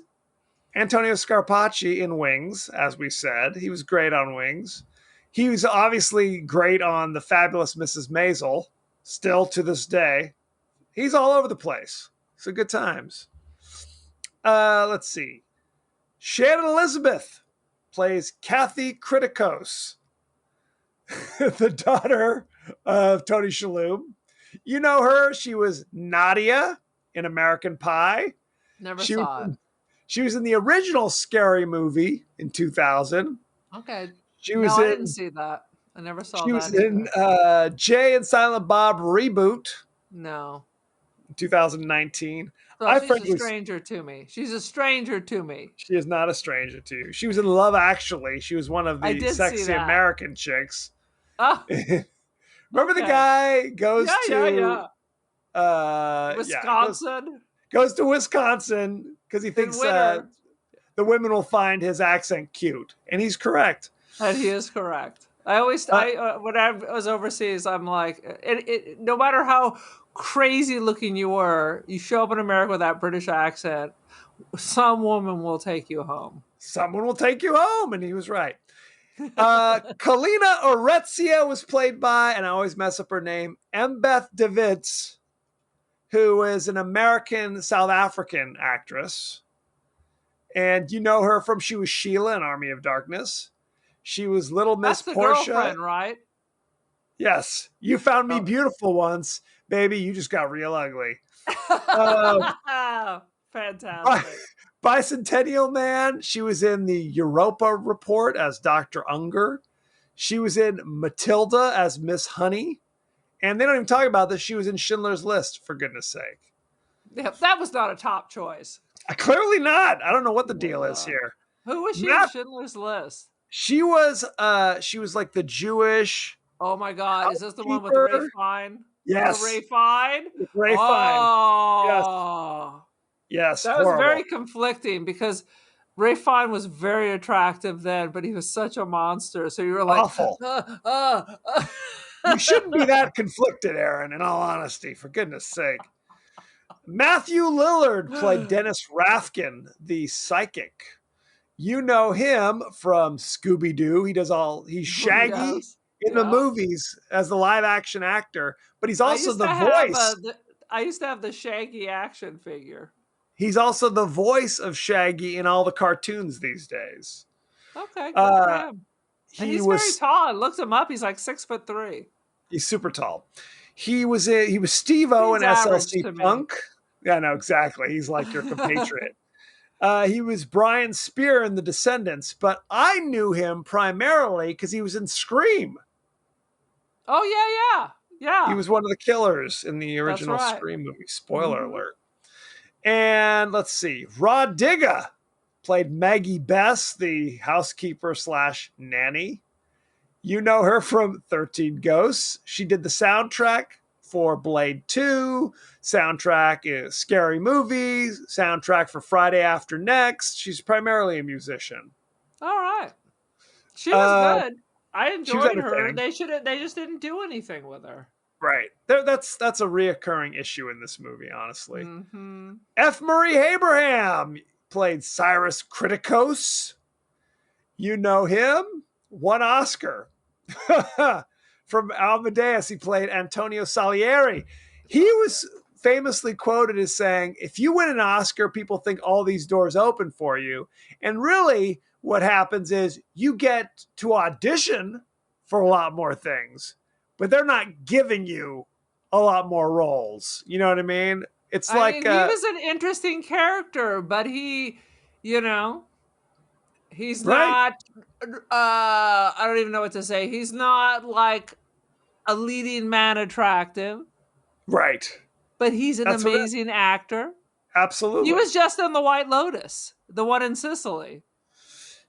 Antonio Scarpacci in Wings, as we said. He was great on Wings. He was obviously great on The Fabulous Mrs. Maisel, still to this day. He's all over the place. So good times. Let's see. Shannon Elizabeth plays Kathy Kritikos, the daughter of Tony Shalhoub. You know her. She was Nadia in American Pie. Never saw it. She was in the original Scary Movie in 2000. Okay. She No, was I in. didn't see that. I never saw She that was either. in Jay and Silent Bob reboot No. in 2019. So I she's a frankly, stranger to me. She's a stranger to me. she is not a stranger to you. She was in Love Actually. She was one of I the did see sexy that. American chicks. Oh, Remember the okay. guy goes Yeah. to Wisconsin goes to Wisconsin because he in thinks winter. the women will find his accent cute, and he's correct. And he is correct. I always, when I was overseas, I'm like, no matter how crazy looking you were, you show up in America with that British accent, some woman will take you home. Someone will take you home, and he was right. Kalina Oretzia was played by, and I always mess up her name, Mbeth Davids, who is an American South African actress. And you know her from she was Sheila in Army of Darkness. She was Little Miss That's the Portia. girlfriend, right? Yes. You found me beautiful once. Baby, you just got real ugly. Fantastic. Bicentennial Man. She was in the Europa Report as Dr. Unger. She was in Matilda as Miss Honey. And they don't even talk about this. She was in Schindler's List, for goodness sake. Yeah, that was not a top choice. Clearly not. I don't know what the deal is here. Who was she in Schindler's List? She was like the Jewish. Oh my God! Is this the one with Ray Fine? Yes, Ray Fine. Ray Fine. Yes. That was very conflicting because Ray Fine was very attractive then, but he was such a monster. So you were like, awful. You shouldn't be that conflicted, Aaron. In all honesty, for goodness sake. Matthew Lillard played Dennis Rafkin, the psychic. You know him from Scooby-Doo. He's Shaggy in the movies as the live action actor, but he's also the voice. I used to have the Shaggy action figure. He's also the voice of Shaggy in all the cartoons these days. Okay, good for him. And he's very tall. I looked him up. He's like 6'3". He's super tall. He was Steve-O in SLC Punk. Yeah, no, exactly. He's like your compatriot. He was Brian Spear in The Descendants, but I knew him primarily because he was in Scream. Oh, yeah. He was one of the killers in the original Scream movie. Spoiler alert. And let's see. Rod Digga played Maggie Bess, the housekeeper / nanny. You know her from 13 Ghosts. She did the soundtrack for Blade 2, soundtrack is Scary Movie, soundtrack for Friday After Next. She's primarily a musician. All right. She was good. I enjoyed her. They just didn't do anything with her. Right. That's a reoccurring issue in this movie, honestly. Mm-hmm. F. Murray Abraham played Cyrus Kritikos. You know him. Won Oscar. From Amadeus, he played Antonio Salieri. He was famously quoted as saying, if you win an Oscar, people think all these doors open for you. And really, what happens is you get to audition for a lot more things, but they're not giving you a lot more roles. You know what I mean? It's he was an interesting character, but he, he's not, I don't even know what to say. He's not like a leading man attractive. Right. But he's an amazing actor. Absolutely. He was just in The White Lotus, the one in Sicily.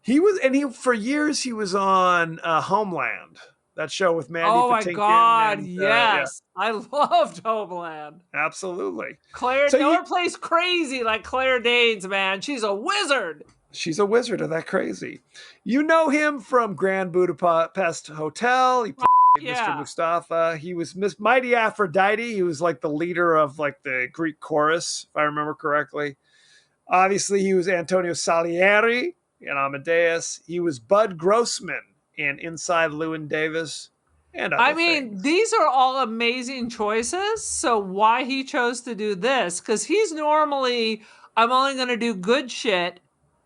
He was, and for years he was on Homeland, that show with Mandy Patinkin. Oh my God, yes. I loved Homeland. Absolutely. No one plays crazy like Claire Danes, man. She's a wizard. She's a wizard. Are that crazy? You know him from Grand Budapest Hotel. He played Mr. Yeah. Mustafa. He was Miss Mighty Aphrodite. He was like the leader of like the Greek chorus, if I remember correctly. Obviously, he was Antonio Salieri in Amadeus. He was Bud Grossman in Inside Llewyn Davis and other I mean, things. these are all amazing choices. So why he chose to do this? Because he's normally, I'm only going to do good shit,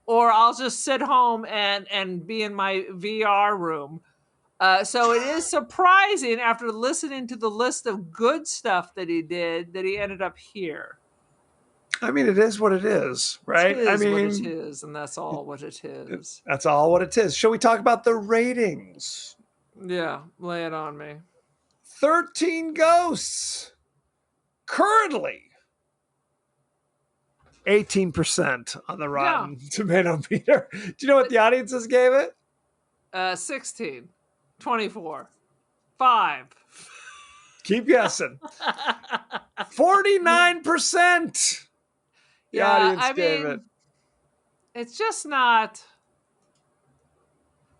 or I'll just sit home and be in my VR room. So it is surprising after listening to the list of good stuff that he did that he ended up here. I mean, it is what it is, right? It I is what it mean, is, and that's all what it is. that's all what it is. Shall we talk about the ratings? Yeah, lay it on me. 13 Ghosts. Currently 18% on the Rotten Tomato meter. Do you know what the audiences gave it? 16, 24, 5. Keep guessing. 49%. The audience gave it. It's just not.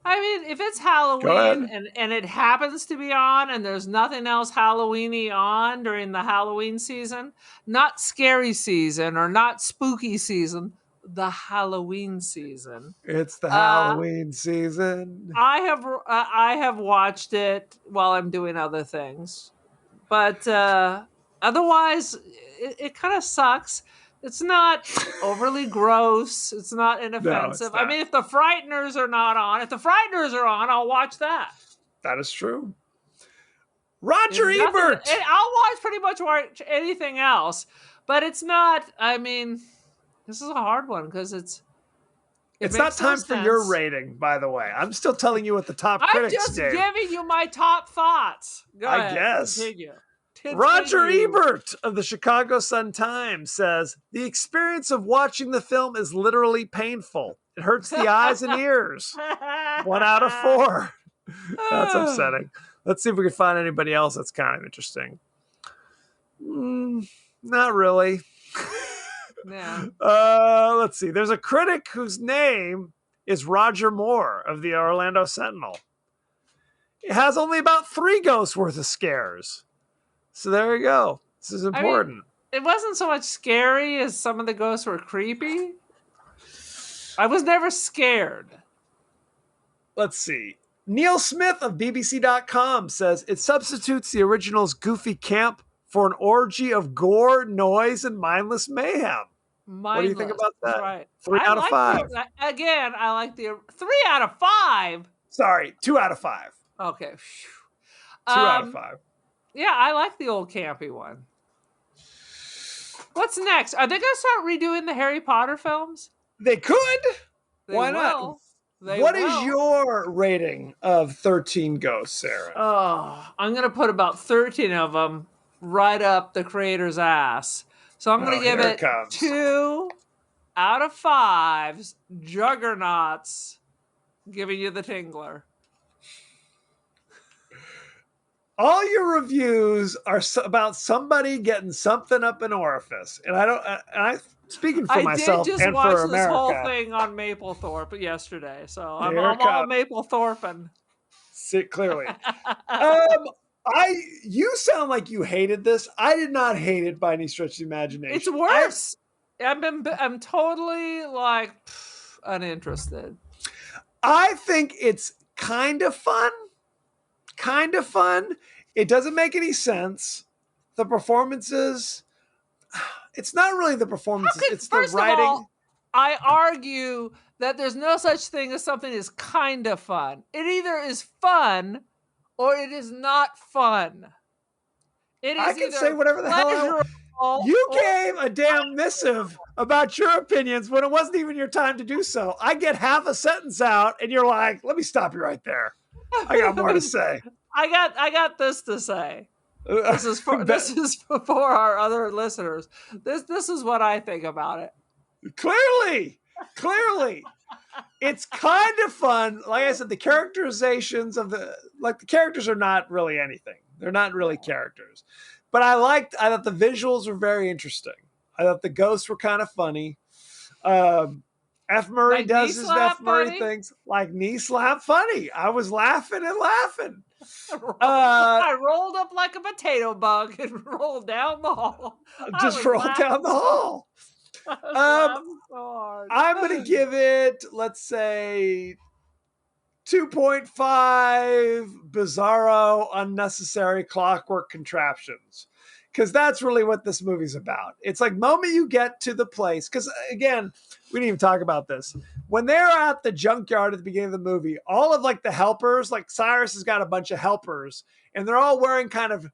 I mean, if it's Go Halloween ahead. and it happens to be on and there's nothing else Halloween-y on during the Halloween season, not scary season or not spooky season, the Halloween season. It's the Uh, Halloween season. I have watched it while I'm doing other things, but otherwise, it kind of sucks. It's not overly gross. It's not No, it's inoffensive. I not. mean, if the Frighteners are not on, if the Frighteners are on, I'll watch that. That is true. If Roger nothing, Ebert. I'll watch pretty much anything else, but it's not. I mean, this is a hard one because it It's not makes no time for your sense. rating, by the way. I'm still telling you what the top I'm critics just gave. giving you my top thoughts. Go I ahead. guess. Continue. Roger Ebert of the Chicago Sun-Times says, the experience of watching the film is literally painful. It hurts the eyes and ears. 1 out of 4. That's upsetting. Let's see if we can find anybody else that's kind of interesting. Not really. Yeah. Let's see. There's a critic whose name is Roger Moore of the Orlando Sentinel. It has only about 3 ghosts worth of scares. So there you go. This is important. I mean, it wasn't so much scary as some of the ghosts were creepy. I was never scared. Let's see. Neil Smith of BBC.com says it substitutes the original's goofy camp for an orgy of gore, noise, and mindless mayhem. Mindless. What do you think about that? Right. 3 out of 5. Again, I like the 3 out of 5. Sorry, 2 out of 5. Okay. 2 out of 5. Yeah, I like the old campy one. What's next? Are they going to start redoing the Harry Potter films? They could. Why will. not? They What will. is your rating of 13 Ghosts, Sarah? Oh, I'm going to put about 13 of them right up the creator's ass. So I'm going to give it 2 out of 5 juggernauts giving you the tingler. All your reviews are about somebody getting something up an orifice, and I speaking for myself and for America. I did just watch this whole thing on Mapplethorpe yesterday, so I'm all Mapplethorpean. See, clearly. You sound like you hated this. I did not hate it by any stretch of the imagination. It's worse. I'm totally like uninterested. I think it's kind of fun. Kind of fun. It doesn't make any sense. The performances, it's not really the performances, it's the writing. All, I argue that there's no such thing as something is kind of fun. It either is fun or it is not fun. I can say whatever the hell you gave a damn missive about your opinions when it wasn't even your time to do so. I get half a sentence out and you're like, let me stop you right there. I got more to say. I got this to say. This is for our other listeners. This is what I think about it. Clearly, it's kind of fun. Like I said, the characterizations of the characters are not really anything. They're not really characters. But I thought the visuals were very interesting. I thought the ghosts were kind of funny. And F. Murray Like knee does his F. slap Murray funny? things like knee slap funny. I was laughing and laughing. Uh, I rolled up like a potato bug and rolled down the hall. I just was rolled down the hall. I was Um, laughing so hard. I'm going to give it, let's say, 2.5 bizarro, unnecessary clockwork contraptions. Because that's really what this movie's about. It's like, moment you get to the place, because again, we didn't even talk about this. When they're at the junkyard at the beginning of the movie, all of like the helpers, like Cyrus has got a bunch of helpers, and they're all wearing kind of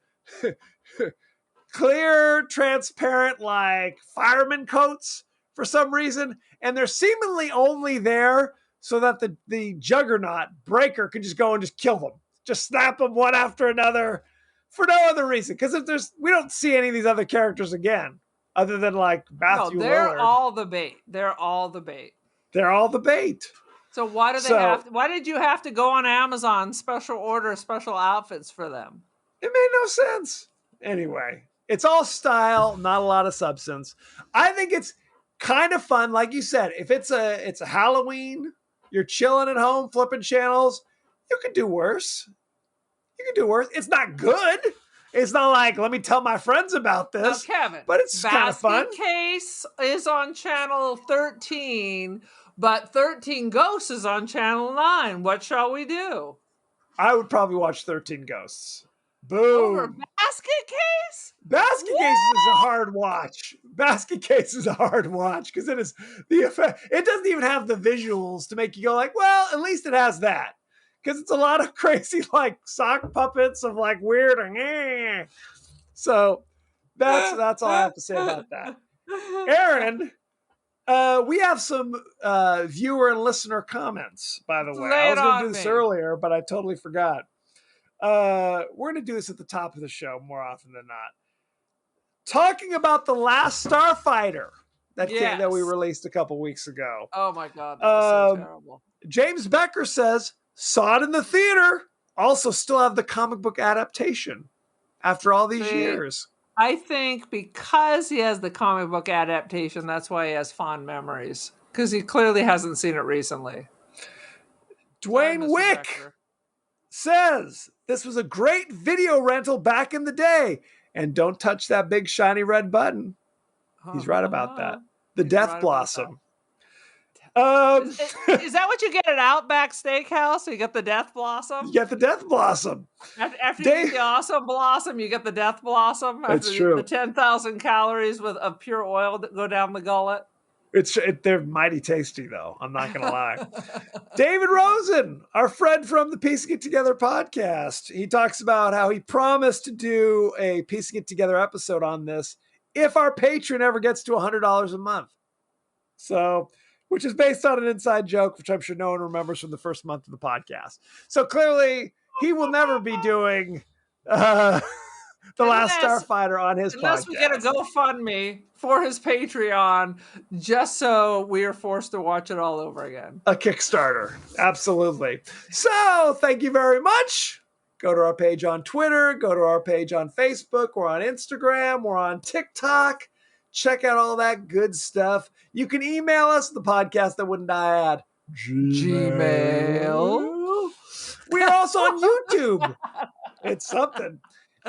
clear, transparent, like fireman coats for some reason. And they're seemingly only there so that the juggernaut breaker can just go and just kill them, just snap them one after another for no other reason. Because if we don't see any of these other characters again, other than like No, Matthew they're Lillard, all the bait. They're all the bait. they're all the bait. So why do they have to, why did you have to go on Amazon special order special outfits for them? It made no sense. Anyway, it's all style, not a lot of substance. I think it's kind of fun, like you said. If it's a Halloween, you're chilling at home, flipping channels, you could do worse. You could do worse. It's not good. It's not like, let me tell my friends about this. Now, Kevin, but it's kind of fun. Basket Case is on channel 13, but 13 Ghosts is on channel 9. What shall we do? I would probably watch 13 Ghosts. Boom. Over Basket Case? Basket Case is a hard watch. Basket Case is a hard watch because it is the effect. It doesn't even have the visuals to make you go like, well, at least it has that. Because it's a lot of crazy like sock puppets of like weird. So that's all I have to say about that. Aaron, we have some viewer and listener comments, by the way. I was going to do this earlier, but I totally forgot. We're going to do this at the top of the show more often than not. Talking about The Last Starfighter that we released a couple weeks ago. Oh my God, that was so terrible. James Becker says, saw it in the theater. Also still have the comic book adaptation after all these years. I think because he has the comic book adaptation, that's why he has fond memories. Because he clearly hasn't seen it recently. Dwayne Wick says, this was a great video rental back in the day. And don't touch that big shiny red button. He's right about that. The Death Blossom. Is that what you get at Outback Steakhouse? You get the Death Blossom? You get the Death Blossom. After you get the Awesome Blossom, you get the Death Blossom. That's true. The 10,000 calories of pure oil that go down the gullet. They're mighty tasty, though. I'm not going to lie. David Rosen, our friend from the Piecing It Together podcast, he talks about how he promised to do a Piecing It Together episode on this if our patron ever gets to $100 a month. So, which is based on an inside joke, which I'm sure no one remembers from the first month of the podcast. So clearly, he will never be doing The Last Starfighter on his podcast. Unless we get a GoFundMe for his Patreon, just so we are forced to watch it all over again. A Kickstarter. Absolutely. So, thank you very much. Go to our page on Twitter. Go to our page on Facebook. We're on Instagram. We're on TikTok. Check out all that good stuff. You can email us, the podcast that wouldn't die at Gmail. We are also on YouTube. It's something.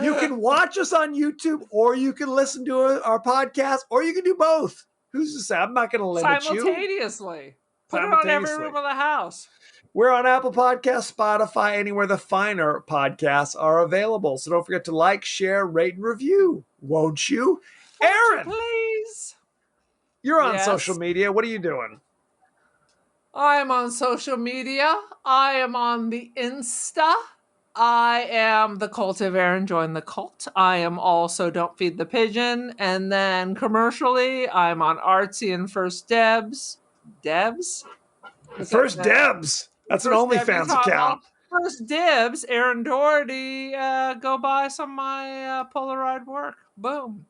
You can watch us on YouTube, or you can listen to our podcast, or you can do both. Who's to say? I'm not going to limit you. Simultaneously. Put it on every room of the house. We're on Apple Podcasts, Spotify, anywhere the finer podcasts are available. So don't forget to like, share, rate, and review. Won't you? Aaron, please. You're on social media. What are you doing? I am on social media. I am on the Insta. I am the Cult of Aaron. Join the cult. I am also Don't Feed the Pigeon. And then commercially, I'm on Artsy and First Debs. Debs? First Debs. That's an OnlyFans account. First Dibs, Aaron Doherty. Go buy some of my Polaroid work. Boom.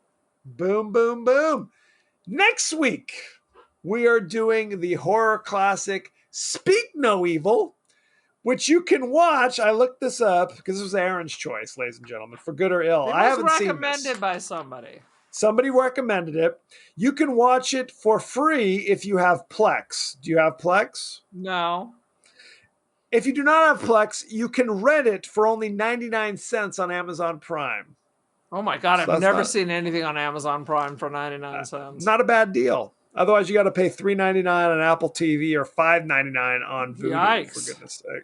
Boom, boom, boom. Next week, we are doing the horror classic Speak No Evil, which you can watch. I looked this up because this was Aaron's choice, ladies and gentlemen, for good or ill. I haven't seen this. Recommended by somebody. Somebody recommended it. You can watch it for free if you have Plex. Do you have Plex? No. If you do not have Plex, you can rent it for only 99 cents on Amazon Prime. Oh my God, So I've that's never seen anything on Amazon Prime for 99 cents. not a bad deal. Otherwise, you got to pay $3.99 on Apple TV or $5.99 on Vudu, for Yikes. goodness sake.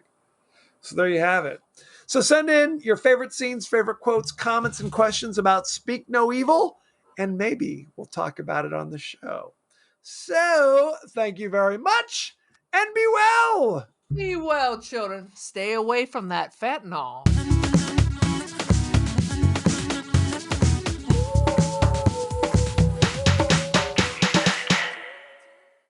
So there you have it. So send in your favorite scenes, favorite quotes, comments, and questions about Speak No Evil, and maybe we'll talk about it on the show. So thank you very much, and be well. Be well, children. Stay away from that fentanyl.